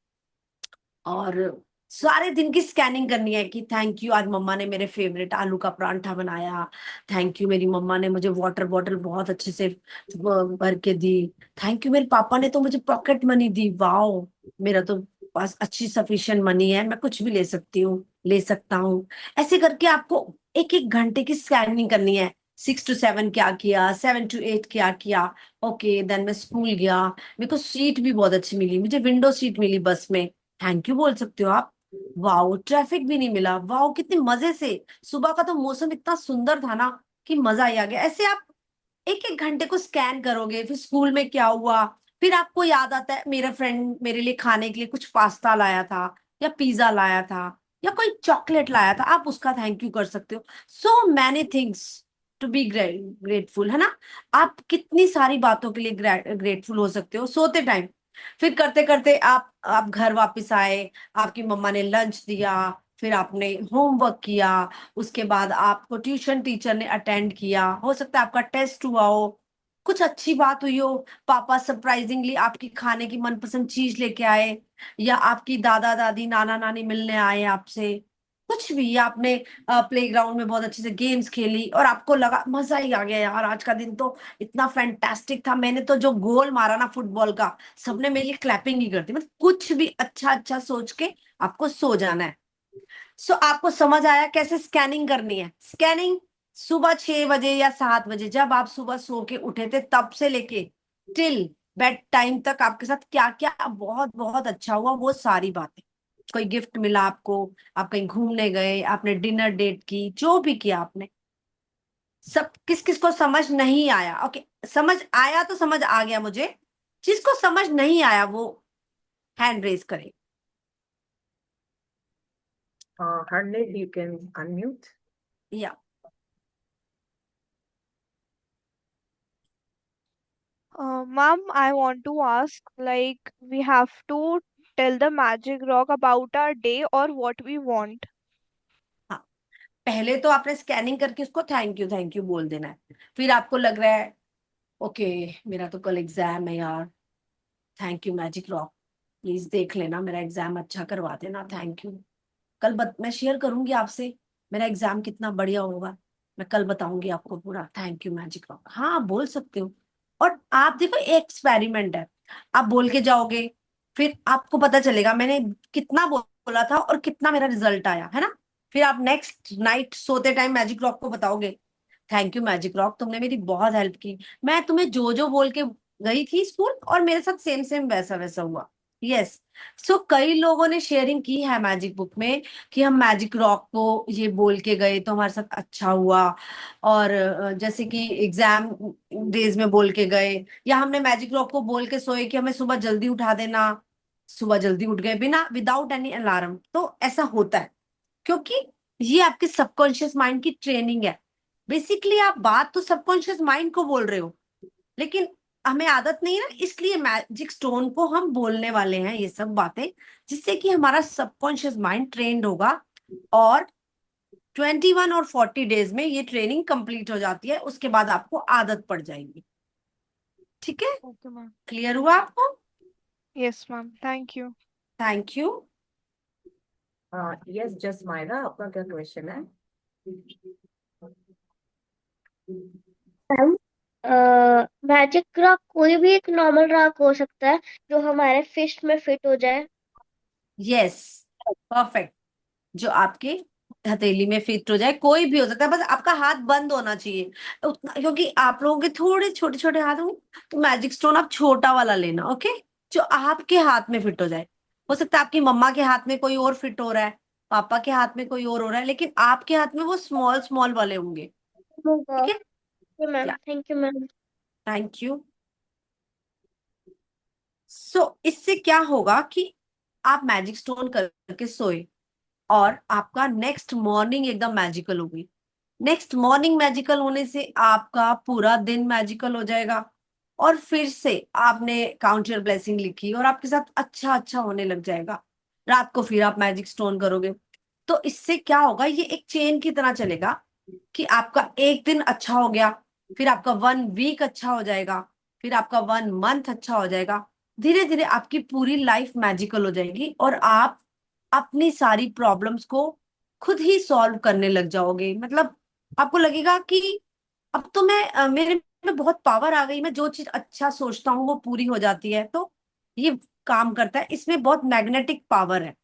और सारे दिन की स्कैनिंग करनी है कि थैंक यू आज मम्मा ने मेरे फेवरेट आलू का परांठा बनाया। थैंक यू मेरी मम्मा ने मुझे वाटर बॉटल बहुत अच्छे से भर के दी। थैंक यू मेरे पापा ने तो मुझे पॉकेट मनी दी, वाओ, मेरा तो पास अच्छी सफिशिएंट मनी है, मैं कुछ भी ले सकती हूँ, ले सकता हूँ। ऐसे करके आपको एक एक घंटे की स्कैनिंग करनी है। 6 to 7 क्या किया, 7 to 8 क्या किया। ओके, देन मैं स्कूल गया, मेरे को सीट भी बहुत अच्छी मिली, मुझे विंडो सीट मिली बस में, थैंक यू बोल सकते हो आप। वाओ, ट्रैफिक भी नहीं मिला, वाओ कितने मजे से। सुबह का तो मौसम इतना सुंदर था ना कि मजा ही आ गया। ऐसे आप एक एक घंटे को स्कैन करोगे, फिर स्कूल में क्या हुआ, फिर आपको याद आता है मेरा फ्रेंड मेरे लिए खाने के लिए कुछ पास्ता लाया था या पिज्जा लाया था या कोई चॉकलेट लाया था, आप उसका थैंक यू कर सकते हो। So many things to be grateful, है ना? आप कितनी सारी बातों के लिए ग्रेटफुल हो सकते हो सोते टाइम। फिर करते करते आप घर वापस आए, आपकी मम्मा ने लंच दिया, फिर आपने होमवर्क किया, उसके बाद आपको ट्यूशन टीचर ने अटेंड किया, हो सकता है आपका टेस्ट हुआ हो, कुछ अच्छी बात हुई हो, पापा सरप्राइजिंगली आपकी खाने की मनपसंद चीज लेके आए, या आपकी दादा दादी नाना नानी मिलने आए आपसे, कुछ भी, या आपने प्लेग्राउंड में बहुत अच्छे से गेम्स खेली और आपको लगा मजा ही आ गया यार, आज का दिन तो इतना फैंटास्टिक था, मैंने तो जो गोल मारा ना फुटबॉल का, सबने मेरे लिए क्लैपिंग ही करती, मतलब कुछ भी अच्छा अच्छा सोच के आपको सो जाना है। सो आपको समझ आया कैसे स्कैनिंग करनी है? स्कैनिंग सुबह 6 बजे या 7 बजे जब आप सुबह सो के उठे थे तब से लेके टिल बेड टाइम तक आपके साथ क्या क्या बहुत बहुत अच्छा हुआ, वो सारी बातें, कोई गिफ्ट मिला आपको, आप कहीं घूमने गए, आपने डिनर डेट की, जो भी किया आपने, सब किस किस को समझ नहीं आया? ओके, समझ आया तो समझ आ गया मुझे, जिसको समझ नहीं आया वो हैंड रेज करे। Harneet, you can unmute. या Ma'am, I want to ask, like, we have to tell the magic rock about our day or what we want. हाँ, पहले तो आपने स्कैनिंग करके उसको थैंक यू बोल देना है। फिर आपको लग रहा है ओके मेरा तो कल एग्जाम है यार, thank you magic rock, please देख लेना मेरा एग्जाम अच्छा करवा देना, थैंक यू। मैं शेयर करूंगी आपसे मेरा एग्जाम कितना बढ़िया होगा, मैं कल बताऊंगी आपको पूरा, थैंक यू मैजिक रॉक, हाँ आप बोल सकते हो। और आप देखो एक एक्सपेरिमेंट है, आप बोल के जाओगे, फिर आपको पता चलेगा मैंने कितना बोला था और कितना मेरा रिजल्ट आया, है ना? फिर आप नेक्स्ट नाइट सोते टाइम मैजिक रॉक को बताओगे, थैंक यू मैजिक रॉक, तुमने मेरी बहुत हेल्प की, मैं तुम्हें जो जो बोल के गई थी स्कूल और मेरे साथ सेम सेम वैसा वैसा हुआ। यस। सो कई लोगों ने शेयरिंग की है मैजिक बुक में कि हम मैजिक रॉक को ये बोल के गए तो हमारे साथ अच्छा हुआ, और जैसे कि एग्जाम डेज में बोल के गए, या हमने मैजिक रॉक को बोल के सोए कि हमें सुबह जल्दी उठा देना, सुबह जल्दी उठ गए बिना विदाउट एनी अलार्म, तो ऐसा होता है क्योंकि ये आपके सबकॉन्शियस माइंड की ट्रेनिंग है। बेसिकली आप बात तो सबकॉन्शियस माइंड को बोल रहे हो, लेकिन हमें आदत नहीं है ना, इसलिए मैजिक स्टोन को हम बोलने वाले हैं ये सब बातें, जिससे कि हमारा सबकॉन्शियस माइंड ट्रेंड होगा। और 21 और 40 डेज में ये ट्रेनिंग कंप्लीट हो जाती है, उसके बाद आपको आदत पड़ जाएगी। ठीक है? Okay, ma'am. क्लियर हुआ आपको? Yes, ma'am. Thank you. Thank you. Yes, just Myra, आपका क्या क्वेश्चन है? मैम मैजिक रॉक कोई भी एक नॉर्मल रॉक हो सकता है जो हमारे फिस्ट में फिट हो जाए। Yes, perfect. जो आपके हथेली में फिट हो जाए, कोई भी हो सकता है, बस आपका हाथ बंद होना चाहिए उतना, क्योंकि आप लोगों के थोड़े छोटे छोटे हाथ होंगे, तो मैजिक स्टोन आप छोटा वाला लेना, ओके, जो आपके हाथ में फिट हो जाए। हो सकता है आपकी मम्मा के हाथ में कोई और फिट हो रहा है, पापा के हाथ में कोई और हो रहा है, लेकिन आपके हाथ में वो स्मॉल स्मॉल वाले होंगे। होगा। ठीक है, ma'am thank you ma'am. Thank you. इससे क्या होगा कि आप मैजिक स्टोन करके सोए और आपका नेक्स्ट मॉर्निंग एकदम मैजिकल होगी। नेक्स्ट मॉर्निंग मैजिकल होने से आपका पूरा दिन मैजिकल हो जाएगा, और फिर से आपने काउंट योर ब्लेसिंग लिखी और आपके साथ अच्छा अच्छा होने लग जाएगा। रात को फिर आप मैजिक स्टोन करोगे, तो इससे क्या होगा, ये एक चेन की तरह चलेगा कि आपका एक दिन अच्छा हो गया, फिर आपका 1 वीक अच्छा हो जाएगा, फिर आपका 1 मंथ अच्छा हो जाएगा। धीरे धीरे आपकी पूरी लाइफ मैजिकल हो जाएगी और आप अपनी सारी प्रॉब्लम्स को खुद ही सॉल्व करने लग जाओगे। मतलब आपको लगेगा कि अब तो मेरे में बहुत पावर आ गई, मैं जो चीज अच्छा सोचता हूँ वो पूरी हो जाती है। तो ये काम करता है, इसमें बहुत मैग्नेटिक पावर है।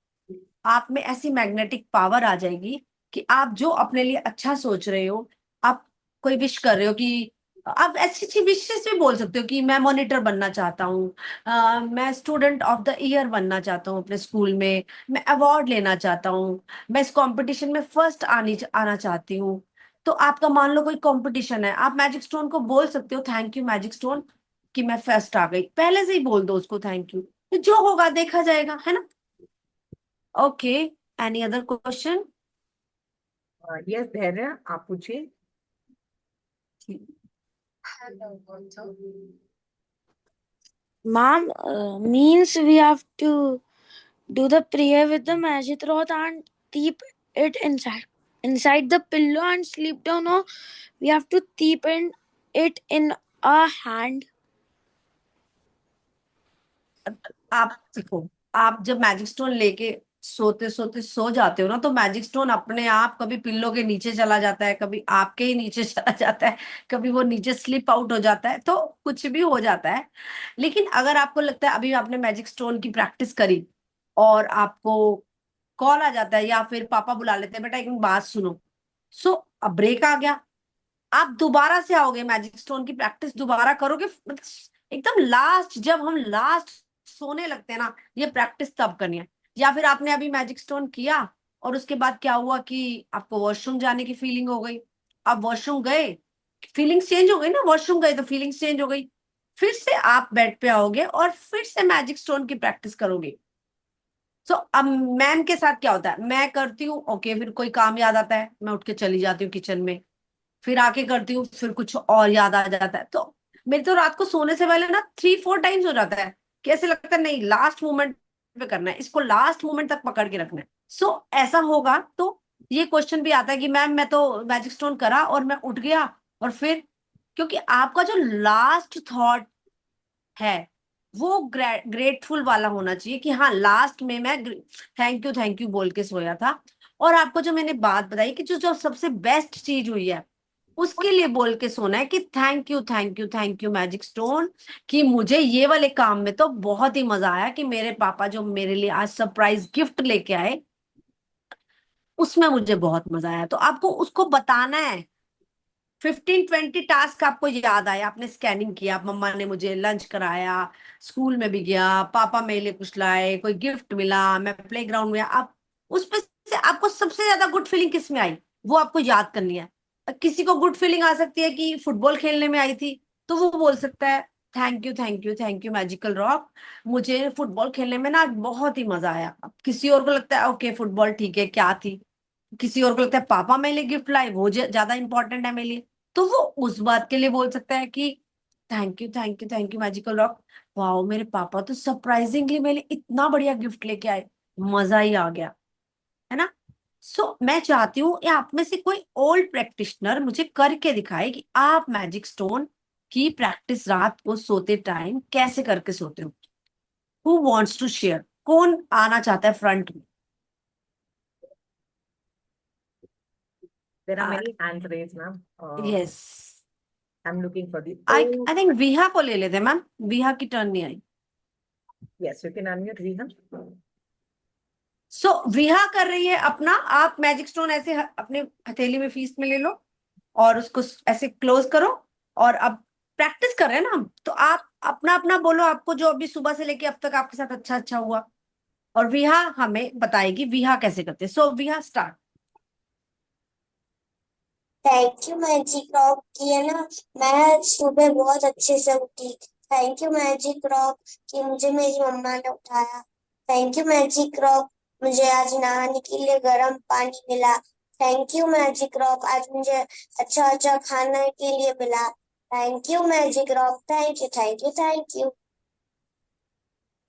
आप में ऐसी मैग्नेटिक पावर आ जाएगी कि आप जो अपने लिए अच्छा सोच रहे हो, आप कोई विश कर रहे हो कि आप ऐसी अच्छी विशेष भी बोल सकते हो कि मैं मॉनिटर बनना चाहता हूँ, मैं स्टूडेंट ऑफ द ईयर बनना चाहता हूँ अपने स्कूल में, मैं अवार्ड लेना चाहता हूँ, मैं इस कंपटीशन में फर्स्ट आना चाहती हूँ। तो आपका मान लो कोई कंपटीशन है, आप मैजिक स्टोन को बोल सकते हो थैंक यू मैजिक स्टोन कि मैं फर्स्ट आ गई, पहले से ही बोल दो उसको थैंक यू, तो जो होगा देखा जाएगा, है ना। Okay, any other question? Yes, धैर्य, आप पूछिए। Ma'am, means we have to do the prayer with the magic rod and keep it inside the pillow and sleep down, or we have to keep it in our hand. आप देखो, आप जब magic stone लेके सोते सोते सो जाते हो ना, तो मैजिक स्टोन अपने आप कभी पिल्लो के नीचे चला जाता है, कभी आपके ही नीचे चला जाता है, कभी वो नीचे स्लिप आउट हो जाता है, तो कुछ भी हो जाता है। लेकिन अगर आपको लगता है अभी आपने मैजिक स्टोन की प्रैक्टिस करी और आपको कॉल आ जाता है या फिर पापा बुला लेते हैं, बेटा एक मिनट बात सुनो, सो अब ब्रेक आ गया, आप दोबारा से आओगे, मैजिक स्टोन की प्रैक्टिस दोबारा करोगे, मतलब एकदम लास्ट, जब हम लास्ट सोने लगते हैं ना, ये प्रैक्टिस तब करनी है। या फिर आपने अभी मैजिक स्टोन किया और उसके बाद क्या हुआ कि आपको वॉशरूम जाने की फीलिंग हो गई, आप वॉशरूम गए, फीलिंग्स चेंज हो गई ना, वॉशरूम गए तो फीलिंग्स चेंज हो गई, फिर से आप बेड पे आओगे और फिर से मैजिक स्टोन की प्रैक्टिस करोगे। अब मैम के साथ क्या होता है, मैं करती हूँ, ओके, फिर कोई काम याद आता है, मैं उठ के चली जाती हूँ किचन में, फिर आके करती हूँ, फिर कुछ और याद आ जाता है, तो मेरे तो रात को सोने से पहले ना 3-4 टाइम्स हो जाता है, कैसे लगता है नहीं लास्ट मोमेंट पे करना है, इसको लास्ट मोमेंट तक पकड़ के रखना है। ऐसा होगा तो ये क्वेश्चन भी आता है कि मैम मैं तो मैजिक स्टोन करा और मैं उठ गया, और फिर, क्योंकि आपका जो लास्ट थॉट है वो ग्रेटफुल वाला होना चाहिए कि हाँ लास्ट में मैं थैंक यू बोल के सोया था। और आपको जो मैंने बात बताई कि जो जो सबसे बेस्ट चीज हुई है उसके लिए बोल के सोना है कि thank you thank you thank you magic stone, कि मुझे ये वाले काम में तो बहुत ही मजा आया, कि मेरे पापा जो मेरे लिए आज सरप्राइज गिफ्ट लेके आए उसमें मुझे बहुत मजा आया। तो आपको उसको बताना है। 15-20 टास्क आपको याद आया, आपने स्कैनिंग किया, मम्मा ने मुझे लंच कराया, स्कूल में भी गया, पापा मेरे लिए कुछ लाए, कोई गिफ्ट मिला, मैं प्लेग्राउंड में, आप उसमें से आपको सबसे ज्यादा गुड फीलिंग किस में आई वो आपको याद करनी है। किसी को गुड फीलिंग आ सकती है कि फुटबॉल खेलने में आई थी, तो वो बोल सकता है thank you thank you thank you magical rock, मुझे फुटबॉल खेलने में ना आज बहुत ही मजा आया। अब किसी और को लगता है ओके फुटबॉल ठीक है क्या थी, किसी और को लगता है पापा मेरे लिए गिफ्ट लाए वो ज्यादा इंपॉर्टेंट है मेरे लिए, तो वो उस बात के लिए बोल सकता है कि thank you thank you thank you magical rock, wow मेरे पापा तो सरप्राइजिंगली मेरे लिए इतना बढ़िया गिफ्ट लेके आए, मजा ही आ गया, है ना। मैं चाहती हूँ या आप में से कोई ओल्ड प्रैक्टिशनर मुझे करके दिखाए कि आप मैजिक स्टोन की प्रैक्टिस रात को सोते टाइम कैसे करके सोते हो। हु वांट्स टू शेयर, कौन आना चाहता है फ्रंट में? There are many hands raised, ma'am. Yes, I'm looking for the I think Viha को ले लेते हैं मैम, विहा की टर्न नहीं आई। Yes, you can unmute Rihan. सो विहा कर रही है अपना, आप मैजिक स्टोन ऐसे अपने हथेली में फीस में ले लो और उसको ऐसे क्लोज करो, और अब प्रैक्टिस कर रहे हैं ना हम, तो आप अपना अपना बोलो आपको जो अभी सुबह से लेके अब तक आपके साथ अच्छा अच्छा हुआ, और विहा हमें बताएगी विहा कैसे करते हैं। So Viha start. Thank you magic rock की है ना, मैं सुबह बहुत अच्छे से उठी। थैंक यू मैजिक रॉक कि मुझे मेरी मम्मा ने उठाया। थैंक यू मैजिक रॉक, मुझे आज नहाने के लिए गर्म पानी मिला। थैंक यू मैजिक रॉक, आज मुझे अच्छा अच्छा खाने के लिए मिला। Thank you magic rock, thank you thank you thank you.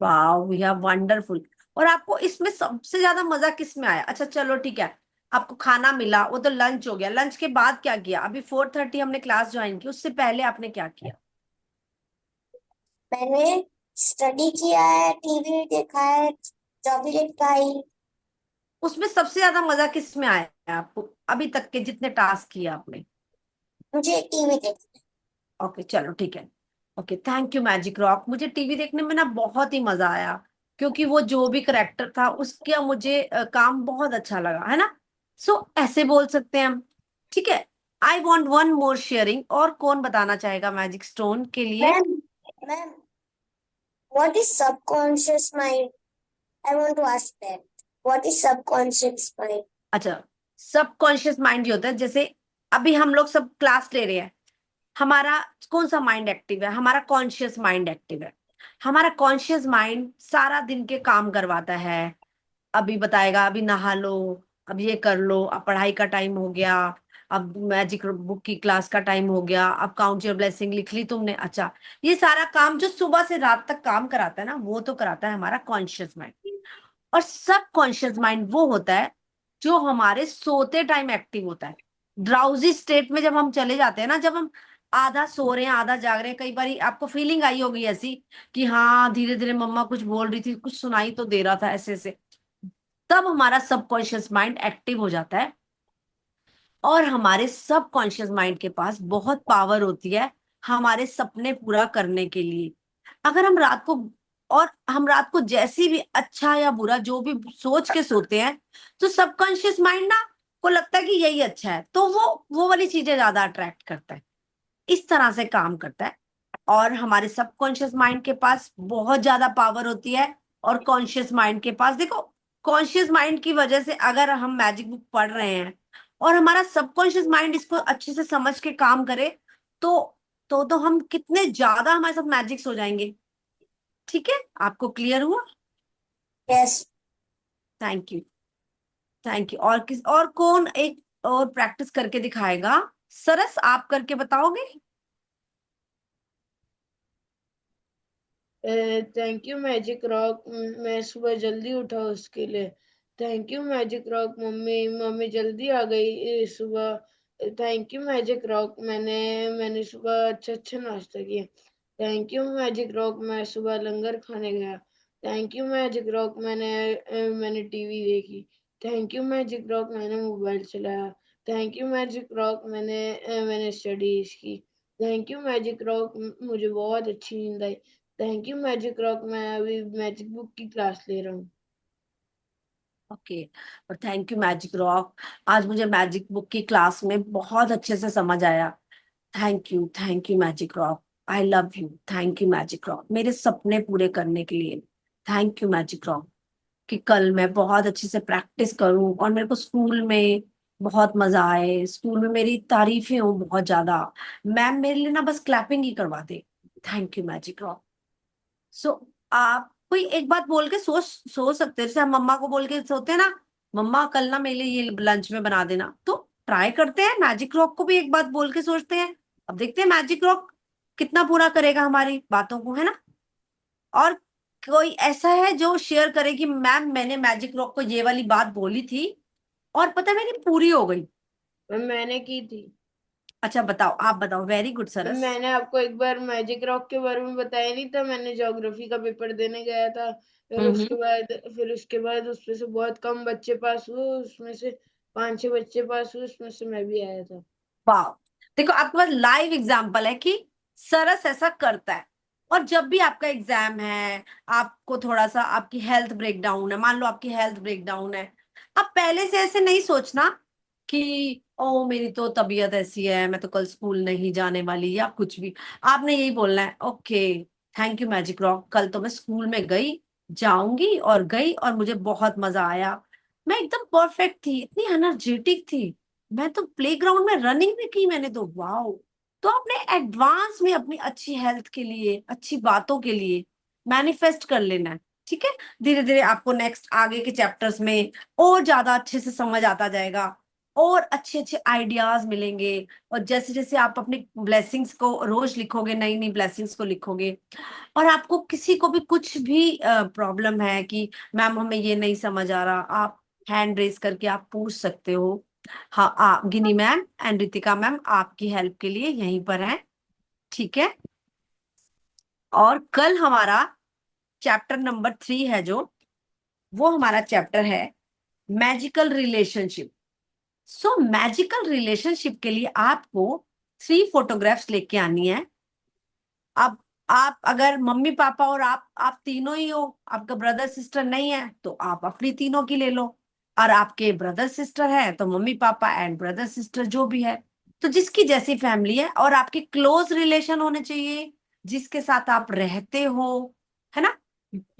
वाह विहा वंडरफुल। और आपको इसमें सबसे ज्यादा मजा किस में आया? अच्छा चलो ठीक है, आपको खाना मिला, वो तो लंच हो गया, लंच के बाद क्या किया? अभी 4:30 हमने क्लास ज्वाइन की, उससे पहले आपने क्या किया? मैंने स्टडी किया है, टीवी देखा है, चॉकलेट खाई। उसमें सबसे ज्यादा मजा किस में आया है आपको अभी तक के जितने टास्क किए आपने? मुझे टीवी देखा। ओके चलो ठीक है। Okay thank you magic rock. मुझे टीवी देखने में ना बहुत ही मजा आया, क्योंकि वो जो भी करेक्टर था उसका मुझे काम बहुत अच्छा लगा, है ना? सो ऐसे बोल सकते हैं हम, ठीक है। I want one more sharing. और कौन बताना चाहेगा मैजिक स्टोन के लिए? Ma'am, what is subconscious mind? I want to ask that. What is subconscious mind? अच्छा, सबकॉन्शियस माइंड ये होता है, जैसे अभी हम लोग सब क्लास ले रहे हैं, हमारा कौन सा माइंड एक्टिव है? हमारा कॉन्शियस माइंड एक्टिव है। हमारा कॉन्शियस माइंड सारा दिन के काम करवाता है, अभी बताएगा अभी नहा लो, अब ये कर लो, अब पढ़ाई का टाइम हो गया, अब मैजिक बुक की क्लास का टाइम हो गया, अब काउंट योर ब्लेसिंग लिख ली तुमने। अच्छा, ये सारा काम जो सुबह से रात तक काम कराता है ना, वो तो कराता है हमारा कॉन्शियस माइंड। और सब कॉन्शियस माइंड वो होता है जो हमारे सोते टाइम एक्टिव होता है। ड्राउजी स्टेट में जब हम चले जाते हैं ना, जब हम आधा सो रहे हैं आधा जाग रहे हैं, कई बार आपको फीलिंग आई होगी ऐसी कि हाँ धीरे धीरे मम्मा कुछ बोल रही थी, कुछ सुनाई तो दे रहा था ऐसे ऐसे, तब हमारा सबकॉन्शियस माइंड एक्टिव हो जाता है। और हमारे सबकॉन्शियस माइंड के पास बहुत पावर होती है हमारे सपने पूरा करने के लिए। अगर हम रात को, और हम रात को जैसी भी अच्छा या बुरा जो भी सोच के सोते हैं, तो सबकॉन्शियस माइंड ना को लगता है कि यही अच्छा है, तो वो वाली चीजें ज्यादा अट्रैक्ट करता है। इस तरह से काम करता है। और हमारे सबकॉन्शियस माइंड के पास बहुत ज्यादा पावर होती है, और कॉन्शियस माइंड के पास देखो, कॉन्शियस माइंड की वजह से अगर हम मैजिक बुक पढ़ रहे हैं और हमारा सबकॉन्शियस माइंड इसको अच्छे से समझ के काम करे, तो तो हम कितने ज्यादा हमारे साथ मैजिक्स हो जाएंगे। ठीक है, आपको क्लियर हुआ? Yes. Thank you, thank you. और किस और कौन एक और प्रैक्टिस करके दिखाएगा? सरस आप करके बताओगे? थैंक यू मैजिक रॉक, मैं सुबह जल्दी उठा उसके लिए। Thank you magic rock, mummy mummy जल्दी आ गई सुबह। थैंक यू मैजिक रॉक, मैंने सुबह अच्छा अच्छा नाश्ता किया। थैंक यू मैजिक रॉक, मैं सुबह लंगर खाने गया। थैंक यू मैजिक रॉक, मैंने टीवी देखी। थैंक यू मैजिक रॉक, मैंने मोबाइल चलाया। थैंक यू मैजिक रॉक, मैंने स्टडीज की। थैंक यू मैजिक रॉक, मुझे बहुत अच्छी नींद आई। थैंक यू मैजिक रॉक, मैं अभी मैजिक बुक की क्लास ले रहा हूँ। ओके, और थैंक यू मैजिक रॉक, आज मुझे मैजिक बुक की क्लास में बहुत अच्छे से समझ आया। Thank you magic rock, I love you. Thank you magic rock, मेरे सपने पूरे करने के लिए। थैंक यू मैजिक रॉक, कि कल मैं बहुत अच्छे से प्रैक्टिस करूं और मेरे को स्कूल में बहुत मजा आए, स्कूल में मेरी तारीफें हो बहुत ज्यादा, मैम मेरे लिए ना बस क्लैपिंग ही करवा दे। Thank you magic rock. So आप कोई एक बात बोल के सोच सकते हैं, जैसे हम मम्मा को बोल के सोते हैं ना, मम्मा कल ना मेरे लिए ये लंच में बना देना, तो ट्राई करते हैं मैजिक रॉक को भी एक बात बोल के सोचते हैं। अब देखते हैं मैजिक रॉक कितना पूरा करेगा हमारी बातों को, है ना? और कोई ऐसा है जो शेयर करे कि मैम मैंने मैजिक रॉक को ये वाली बात बोली थी और पता है मेरी पूरी हो गई? मैंने की थी। अच्छा बताओ, आप बताओ। वेरी गुड सरस। मैंने आपको एक बार मैजिक रॉक के बारे में बताया नहीं था, मैंने ज्योग्राफी का पेपर देने गया था। फिर उसके बाद उसमें से बहुत कम बच्चे पास हुए, उसमें से 5-6 बच्चे पास हुए, उसमें से मैं भी आया था। वाह, देखो आपके पास लाइव एग्जाम्पल है कि सरस ऐसा करता है। और जब भी आपका एग्जाम है, आपको थोड़ा सा आपकी हेल्थ ब्रेकडाउन है, मान लो आपकी हेल्थ ब्रेकडाउन है, अब पहले से ऐसे नहीं सोचना कि ओ मेरी तो तबीयत ऐसी है, मैं तो कल स्कूल नहीं जाने वाली, या कुछ भी। आपने यही बोलना है, okay thank you magic rock, कल तो मैं स्कूल में जाऊंगी और गई और मुझे बहुत मजा आया, मैं एकदम परफेक्ट थी, इतनी एनर्जेटिक थी, मैं तो प्लेग्राउंड में रनिंग भी की मैंने, तो वाओ। तो आपने एडवांस में अपनी अच्छी हेल्थ के लिए, अच्छी बातों के लिए मैनिफेस्ट कर लेना है। ठीक है, धीरे धीरे आपको नेक्स्ट आगे के चैप्टर्स में और ज्यादा अच्छे से समझ आता जाएगा, और अच्छे अच्छे आइडियाज मिलेंगे। और जैसे जैसे आप अपनी ब्लेसिंग्स को रोज लिखोगे, नई नई ब्लेसिंग्स को लिखोगे, और आपको किसी को भी कुछ भी प्रॉब्लम है कि मैम हमें ये नहीं समझ आ रहा, आप हैंड रेज करके आप पूछ सकते हो। हाँ, आप गिनी मैम एंड रितिका मैम आपकी हेल्प के लिए यहीं पर हैं। ठीक है, और कल हमारा चैप्टर नंबर 3 है जो, वो हमारा चैप्टर है magical relationship. So magical relationship के लिए आपको 3 फोटोग्राफ्स लेके आनी है। अब आप अगर मम्मी पापा और आप तीनों ही हो, आपका ब्रदर सिस्टर नहीं है, तो आप अपनी तीनों की ले लो। और आपके ब्रदर सिस्टर है तो mummy papa and brother sister जो भी है, तो जिसकी जैसी फैमिली है, और आपके क्लोज रिलेशन होने चाहिए, जिसके साथ आप रहते हो, है ना।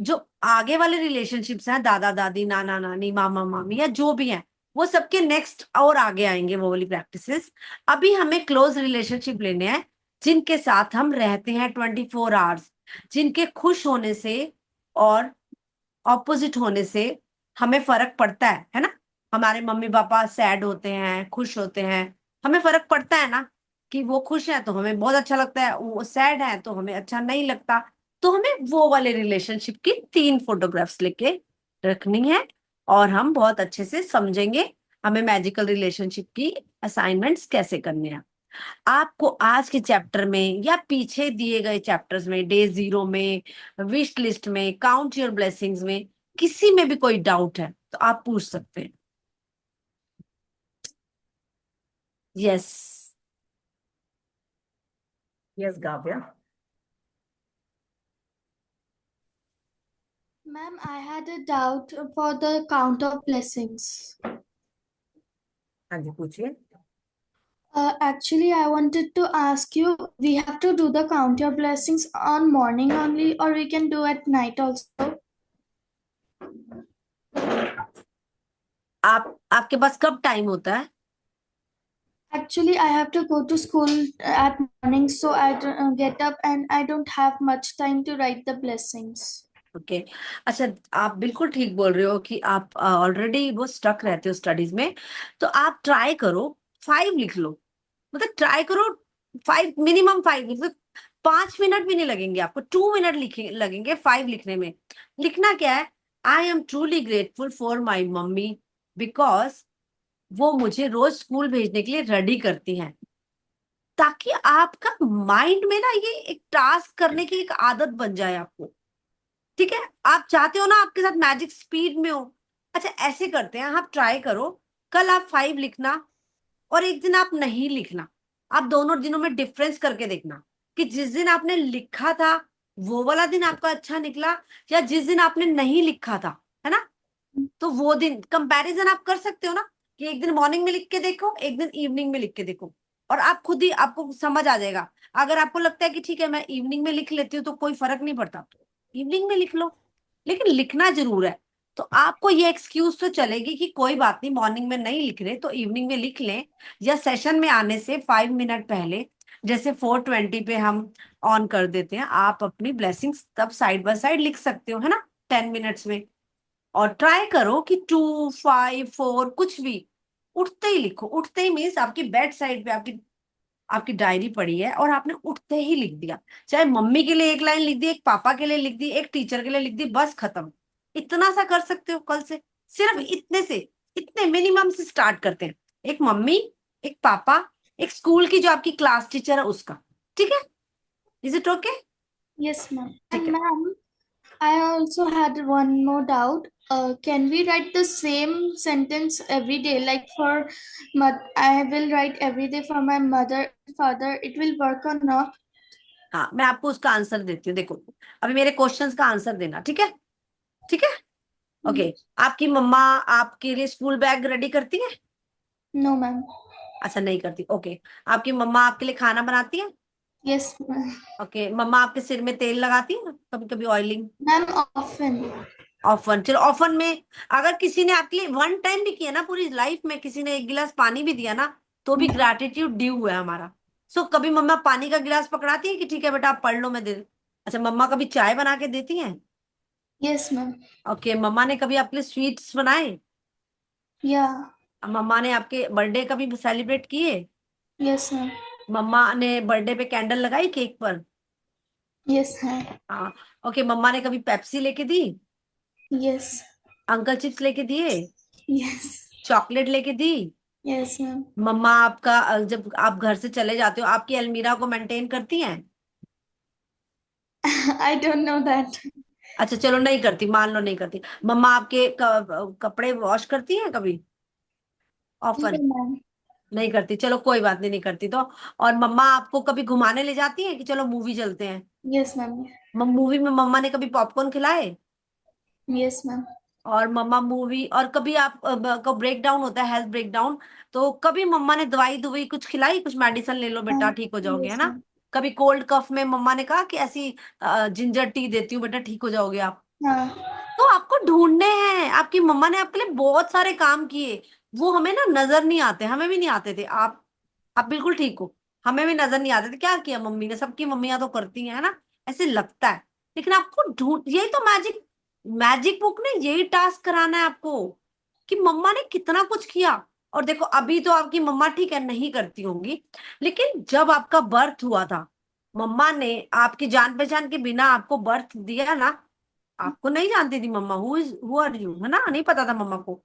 जो आगे वाले रिलेशनशिप्स हैं, दादा दादी, नाना नानी, मामा मामी, या जो भी है, वो सबके नेक्स्ट और आगे आएंगे वो वाली प्रैक्टिसेस। अभी हमें क्लोज रिलेशनशिप लेने हैं, जिनके साथ हम रहते हैं 24 आवर्स, जिनके खुश होने से और ऑपोजिट होने से हमें फर्क पड़ता है ना। हमारे मम्मी पापा सैड होते हैं, खुश होते हैं, हमें फर्क पड़ता है ना, कि वो खुश है तो हमें बहुत अच्छा लगता है, वो सैड है तो हमें अच्छा नहीं लगता। तो हमें वो वाले रिलेशनशिप की 3 फोटोग्राफ्स लेके रखनी है, और हम बहुत अच्छे से समझेंगे हमें मैजिकल रिलेशनशिप की असाइनमेंट्स कैसे करने हैं। आपको आज के चैप्टर में या पीछे दिए गए चैप्टर्स में, डे 0 में, विश लिस्ट में, काउंट योर ब्लेसिंग्स में, किसी में भी कोई डाउट है तो आप पूछ सकते हैं। Yes Yes, Gavya. Ma'am, I had a doubt for the count of blessings. हाँ जी, पूछिए। Actually, I wanted to ask you, we have to do the count your blessings on morning only, or we can do at night also? आपके पास कब time होता है? Actually, I have to go to school at morning, so I get up and I don't have much time to write the blessings. Okay अच्छा, आप बिल्कुल ठीक बोल रहे हो कि आप ऑलरेडी वो स्टक रहते हो स्टडीज में। तो आप ट्राई करो 5 लिख लो, मतलब ट्राई करो 5, मिनिमम 5 लिख लो। 5 मिनट भी नहीं लगेंगे आपको, 2 मिनट लगेंगे 5 लिखने में। लिखना क्या है, आई am truly grateful for my mummy because वो मुझे रोज स्कूल भेजने के लिए रेडी करती हैं। ताकि आपका माइंड में ना ये एक टास्क करने की एक आदत बन जाए आपको। ठीक है, आप चाहते हो ना आपके साथ मैजिक स्पीड में हो। अच्छा ऐसे करते हैं, आप ट्राई करो, कल आप 5 लिखना और एक दिन आप नहीं लिखना। आप दोनों दिनों में डिफरेंस करके देखना कि जिस दिन आपने लिखा था वो वाला दिन आपका अच्छा निकला, या जिस दिन आपने नहीं लिखा था, है ना, तो वो दिन कंपैरिजन आप कर सकते हो ना, कि एक दिन मॉर्निंग में लिख के देखो, एक दिन इवनिंग में लिख के देखो, और आप खुद ही आपको समझ आ जाएगा। अगर आपको लगता है कि ठीक है मैं इवनिंग में लिख लेती हूँ तो कोई फर्क नहीं पड़ता, तो इवनिंग में लिख लो, लेकिन लिखना जरूर है। तो आपको ये एक्सक्यूज तो चलेगी कि कोई बात नहीं, मॉर्निंग में नहीं लिख रहे तो इवनिंग में लिख लें, या सेशन में आने से 5 मिनट पहले, जैसे 4:20 पे हम ऑन कर देते हैं, आप अपनी ब्लेसिंग्स तब साइड बाय साइड लिख सकते हो, है ना, 10 मिनट्स में। और ट्राई करो कि 2, 5, 4 कुछ भी उठते ही लिखो। उठते ही मीन्स आपकी बेड साइड पे आपकी डायरी पड़ी है और आपने उठते ही लिख दिया, चाहे मम्मी के लिए 1 लाइन लिख दी, एक पापा के लिए लिख दी, एक टीचर के लिए लिख दी, बस खत्म। इतना सा कर सकते हो कल से, सिर्फ इतने से, इतने मिनिमम से स्टार्ट करते हैं। एक मम्मी, एक पापा, एक स्कूल की जो आपकी क्लास टीचर है उसका। ठीक है, is it okay? Yes, ma'am. ठीक And है। ma'am, I also had one more doubt. Can we write the same sentence every day? Like for I will write every day for my mother, father. It will work or not? हाँ, मैं आपको उसका answer देती हूँ। देखो, अभी मेरे questions का आंसर देना, ठीक है? ठीक है, ओके। आपकी मम्मा आपके लिए स्कूल बैग रेडी करती है? No ma'am. अच्छा, नहीं करती, ओके। आपकी मम्मा आपके लिए खाना बनाती है? Yes ma'am. ओके। मम्मा आपके सिर में तेल लगाती है कभी कभी, ऑयलिंग? Ma'am often. ऑफन, चलो ऑफन में अगर किसी ने आपके लिए वन टाइम भी किया ना, पूरी लाइफ में किसी ने एक गिलास पानी भी दिया ना, तो भी ग्रैटिट्यूड ड्यू है हमारा। सो कभी मम्मा पानी का गिलास पकड़ाती है कि ठीक है बेटा आप पढ़ लो, मैं दे। अच्छा, मम्मा कभी चाय बना के देती हैं? Yes ma'am. ओके। मम्मा ने कभी आपके लिए स्वीट्स बनाए? या। मम्मा ने आपके बर्थडे कभी सेलिब्रेट किए? Yes ma'am. मम्मा ने बर्थडे पे कैंडल लगाई केक पर? Yes ma'am. हाँ, ओके। मम्मा ने कभी पेप्सी लेके दी? यस। अंकल चिप्स लेके दिए? यस। चॉकलेट लेके दी? Yes ma'am. मम्मा आपका जब आप घर से चले जाते हो, आपकी अलमीरा को मेंटेन करती हैं? I don't know that. अच्छा चलो, नहीं करती, मान लो नहीं करती। मम्मा आपके कपड़े वॉश करती हैं कभी? ऑफन? No ma'am. नहीं करती, चलो कोई बात नहीं, नहीं करती तो। और मम्मा आपको कभी घुमाने ले जाती हैं कि चलो मूवी चलते हैं? Yes ma'am. मूवी में मम्मा ने कभी पॉपकॉर्न खिलाए? Yes ma'am. और मम्मा मूवी, और कभी आप को ब्रेक डाउन होता है, हेल्थ ब्रेक डाउन, तो कभी मम्मा ने दवाई दुवाई कुछ खिलाई, कुछ मेडिसिन ले लो बेटा ठीक हो जाओगे, है यस ना? मैम। कभी कोल्ड कफ में मम्मा ने कहा कि ऐसी जिंजर टी देती हूँ बेटा ठीक हो जाओगे आप? हाँ। तो आपको ढूंढने हैं, आपकी मम्मा ने आपके लिए बहुत सारे काम किए, वो हमें ना नजर नहीं आते, हमें भी नहीं आते थे। आप बिल्कुल ठीक हो, हमें भी नजर नहीं आते थे। क्या किया मम्मी ने, सबकी मम्मियां तो करती हैं, है ना? ऐसे लगता है, लेकिन आपको ढूंढ, यही तो मैजिक, मैजिक बुक ने यही टास्क कराना है आपको कि मम्मा ने कितना कुछ किया। और देखो, अभी तो आपकी मम्मा ठीक है नहीं करती होंगी, लेकिन जब आपका बर्थ हुआ था, मम्मा ने आपकी जान पहचान के बिना आपको बर्थ दिया ना। आपको नहीं जानती थी मम्मा, हु आर यू, है ना? नहीं पता था मम्मा को।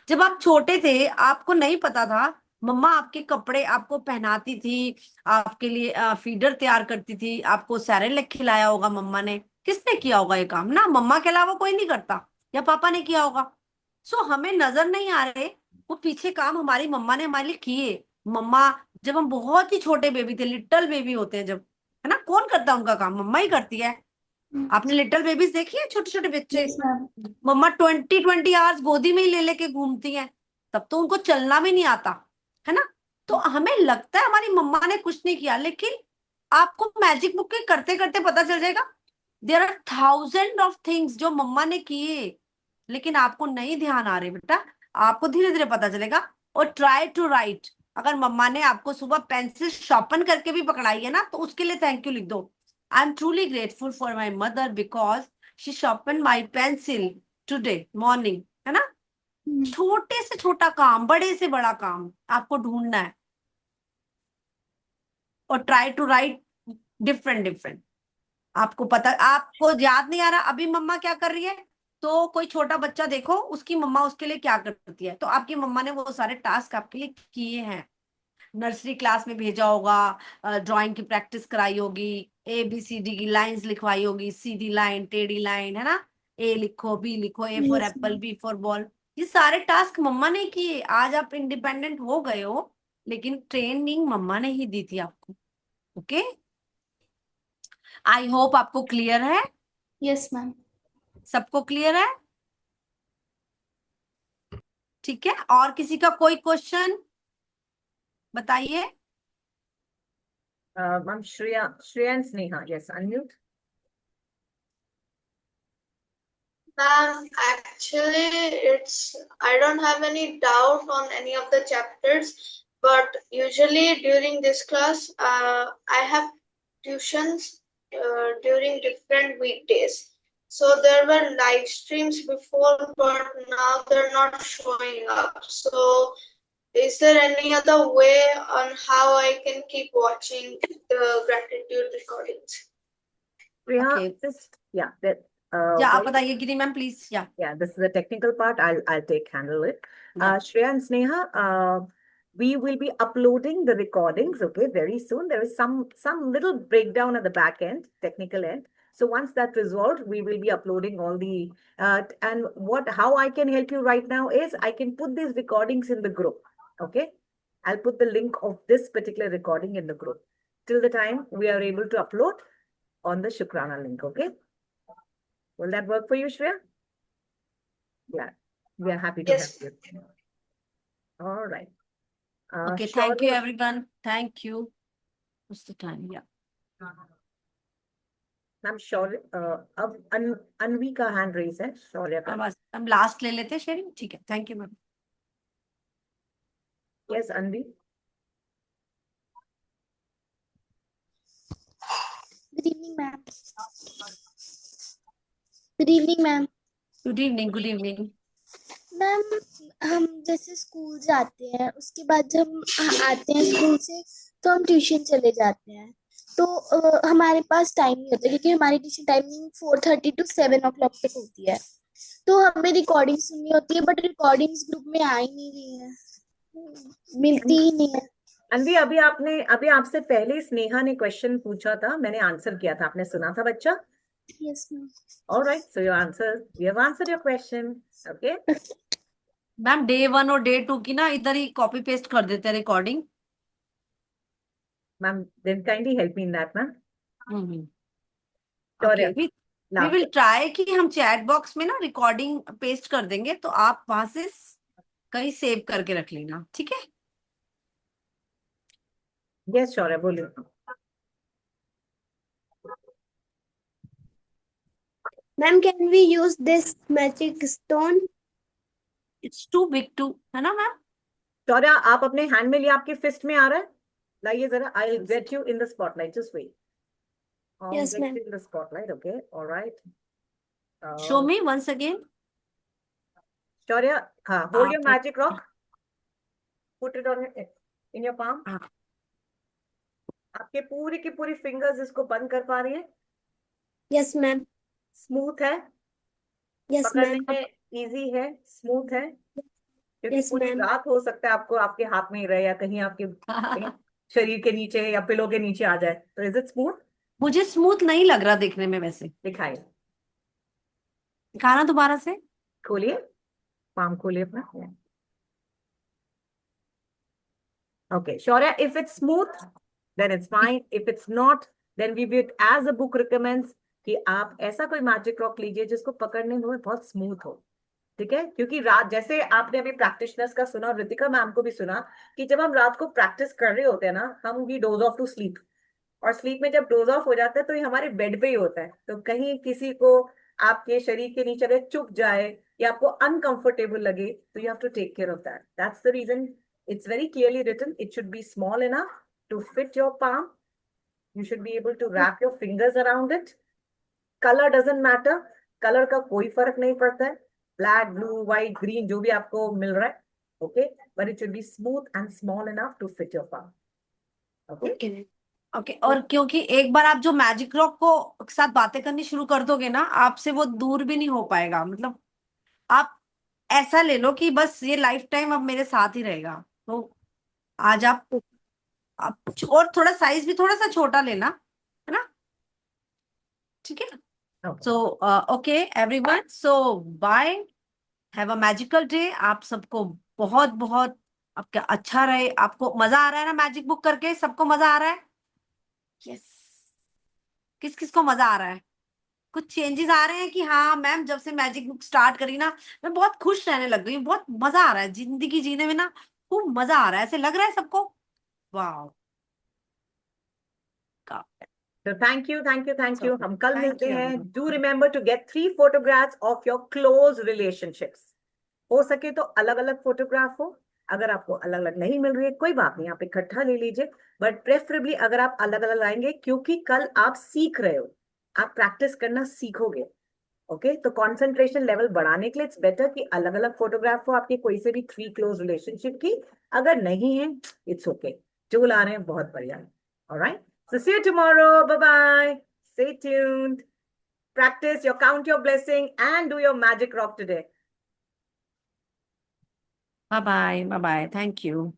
जब आप छोटे थे आपको नहीं पता था, मम्मा आपके कपड़े आपको पहनाती थी, आपके लिए फीडर तैयार करती थी, आपको सेरेलैक खिलाया होगा मम्मा ने। किसने किया होगा ये काम ना? मम्मा के अलावा कोई नहीं करता, या पापा ने किया होगा। सो हमें नजर नहीं आ रहे वो पीछे काम हमारी मम्मा ने हमारे लिए किए। मम्मा जब हम बहुत ही छोटे बेबी थे, लिटिल बेबी होते हैं जब, है ना, कौन करता है उनका काम? मम्मा ही करती है। आपने लिटिल बेबीज देखी है, छोटे छोटे बच्चे? Yes ma'am. मम्मा 20 आवर्स गोदी में ही ले लेके घूमती हैं, तब तो उनको चलना भी नहीं आता, है ना? तो हमें लगता है हमारी मम्मा ने कुछ नहीं किया, लेकिन आपको मैजिक बुक के करते करते पता चल जाएगा there are thousand of things जो मम्मा ने किए, लेकिन आपको नहीं ध्यान आ रहे बेटा। आपको धीरे धीरे पता चलेगा। और ट्राई टू राइट, अगर मम्मा ने आपको सुबह पेंसिल शॉर्पन करके भी पकड़ाई है ना, तो उसके लिए थैंक यू लिख दो। आई am truly grateful for my mother because she sharpened my pencil today morning, है ना? छोटे से छोटा काम, बड़े से बड़ा काम आपको ढूंढना है। और try to write different different. आपको पता, आपको याद नहीं आ रहा अभी मम्मा क्या कर रही है, तो कोई छोटा बच्चा देखो उसकी मम्मा उसके लिए क्या करती है, तो आपकी मम्मा ने वो सारे टास्क आपके लिए किए हैं। नर्सरी क्लास में भेजा होगा, ड्राइंग की प्रैक्टिस कराई होगी, ABCD की लाइंस लिखवाई होगी, सीधी लाइन टेढ़ी लाइन, है ना? A लिखो, B लिखो, A for yes Apple, ma'am. B for ball. ये सारे टास्क मम्मा ने किए। आज आप इंडिपेंडेंट हो गए हो, लेकिन ट्रेनिंग मम्मा ने ही दी थी आपको। ओके, आई होप आपको क्लियर है। Yes ma'am. सबको क्लियर है? ठीक है, और किसी का कोई क्वेश्चन बताइए। Ma'am, Shreya and Sneha, yes, unmute. Ma'am, actually, I don't have any doubt on any of the chapters, but usually during this class, I have tuitions during different weekdays. So there were live streams before, but now they're not showing up. So is there any other way on how I can keep watching the gratitude recordings? Shreya, Okay. yeah, आप बताइए Giri ma'am please. Yeah, this is a technical part. I'll handle it. Yeah. Shreya and Sneha, we will be uploading the recordings, okay, very soon. There is some little breakdown at the back end, technical end. So once that resolved, we will be uploading all the, and how I can help you right now is I can put these recordings in the group. Okay. I'll put the link of this particular recording in the group till the time we are able to upload on the Shukrana link. Okay. Will that work for you, Shreya? Yeah. We are happy to Yes. help you. All right. Okay. Thank you, Shaurya- everyone. Thank you. What's the time? Yeah. Ma'am Shaurya अब अनवी का hand raise है, शौर्य का। हम last ले लेते हैं sharing, ठीक है। Thank you ma'am. Yes Anvi. Good evening ma'am. Good evening ma'am. Good evening. Good evening ma'am, हम जैसे स्कूल जाते हैं, उसके बाद जब हम आते हैं स्कूल से तो हम ट्यूशन चले जाते हैं, तो हमारे पास टाइम नहीं होता क्योंकि हमारी ट्यूशन टाइमिंग 4:30 to 7 o'clock तक होती है। तो हमें रिकॉर्डिंग सुननी होती है, बट रिकॉर्डिंग्स ग्रुप में आ ही नहीं रही है, मिलती ही नहीं है। अनवी, अभी आपसे पहले स्नेहा ने क्वेश्चन पूछा था, मैंने आंसर किया था, आपने सुना था बच्चा? Yes ma'am. Alright, so you have answered your question. Okay ma'am, day 1 और डे 2 की ना इधर ही कॉपी पेस्ट कर देते हैं recording. Ma'am, then kindly help me in that ma'am. Okay, we will try कि हम चैट बॉक्स में ना रिकॉर्डिंग पेस्ट कर देंगे, तो आप वहां से कहीं सेव करके रख लेना, ठीक है? यस शौर्य, बोलिए। Ma'am, can we use this magic stone? It's too big too, है ना मैम? शौर्य, आप अपने हैंड में लिए, आपके फिस्ट में आ रहा है, लाइए जरा। I will get you in the spotlight, just wait. Yes, ma'am. In the spotlight, okay, all right. Show me once again. Shaurya, hold your magic rock. Put it on in your palm. आपके पूरी की पूरी fingers इसको बंद कर पा रही है? Yes, ma'am. स्मूथ है? Yes, पकड़ने ma'am. में इजी है, स्मूथ है? क्योंकि Yes, पूरी ma'am. रात हो सकता है आपको आपके हाथ में ही रहे या कहीं आपके शरीर के नीचे या पिलो के नीचे आ जाए, तो इज इट स्मूथ? मुझे स्मूथ नहीं लग रहा देखने में। वैसे दिखाइए, दिखाना दोबारा से। खोलिए, पाम खोलिए अपना। Okay, Shaurya, if it's smooth, then it's fine. If it's not, then we would, as a book recommends, कि आप ऐसा कोई मैजिक रॉक लीजिए जिसको पकड़ने में बहुत स्मूथ हो, ठीक है? क्योंकि रात, जैसे आपने अभी प्रैक्टिशनर्स का सुना और ऋतिका मैम को भी सुना, कि जब हम रात को प्रैक्टिस कर रहे होते हैं ना, हम we doze off to sleep, और स्लीप में जब डोज ऑफ हो जाता है तो ये हमारे बेड पे ही होता है। तो कहीं किसी को आपके शरीर के नीचे अगर चुभ जाए या आपको अनकंफर्टेबल लगे, तो you have to take care of that. That's the reason it's very clearly written. It should be small enough to fit your palm. You should be able to wrap your fingers around it. Color doesn't matter. Color का कोई फर्क नहीं पड़ता है। Black, blue, white, green, जो भी आपको मिल रहा है, okay? But it should be smooth and small enough to fit your palm. Okay? Okay, और क्योंकि एक बार आप जो मैजिक रॉक को साथ बातें करनी शुरू कर दोगे ना, आपसे वो दूर भी नहीं हो पाएगा। मतलब आप ऐसा ले लो कि बस ये लाइफ टाइम अब मेरे साथ ही रहेगा। तो आज आप और थोड़ा साइज भी थोड़ा सा छोटा लेना, है ना? ठीक है। So okay everyone, so bye, have a magical day. आप सबको बहुत बहुत आपका अच्छा रहे। आपको मजा आ रहा है ना मैजिक बुक करके? सबको मजा आ रहा है? यस। किस किस को मजा आ रहा है? कुछ चेंजेस आ रहे हैं कि हाँ मैम, जब से मैजिक बुक स्टार्ट करी ना, मैं बहुत खुश रहने लग गई हूँ, बहुत मजा आ रहा है जिंदगी जीने में ना, खूब मजा आ रहा है, ऐसे लग रहा है सबको? वाह। So thank you. Okay. हम कल Thank मिलते you, हैं। everyone. Do remember to get 3 photographs of your close relationships. हो सके तो अलग अलग फोटोग्राफ हो। अगर आपको अलग अलग नहीं मिल रही है, कोई बात नहीं, आप इकट्ठा ले लीजिए, बट प्रेफरेबली अगर आप अलग अलग लाएंगे, क्योंकि कल आप सीख रहे हो, आप प्रैक्टिस करना सीखोगे। ओके, तो कॉन्सेंट्रेशन लेवल बढ़ाने के लिए इट्स बेटर कि अलग अलग फोटोग्राफ हो आपके कोई से भी 3 क्लोज रिलेशनशिप की। अगर नहीं है, इट्स ओके, जो ला रहे हैं बहुत बढ़िया है। Alright, so see you tomorrow. Bye bye. Stay tuned. Practice your count your blessing and do your magic rock today. Bye bye. Bye bye. Thank you.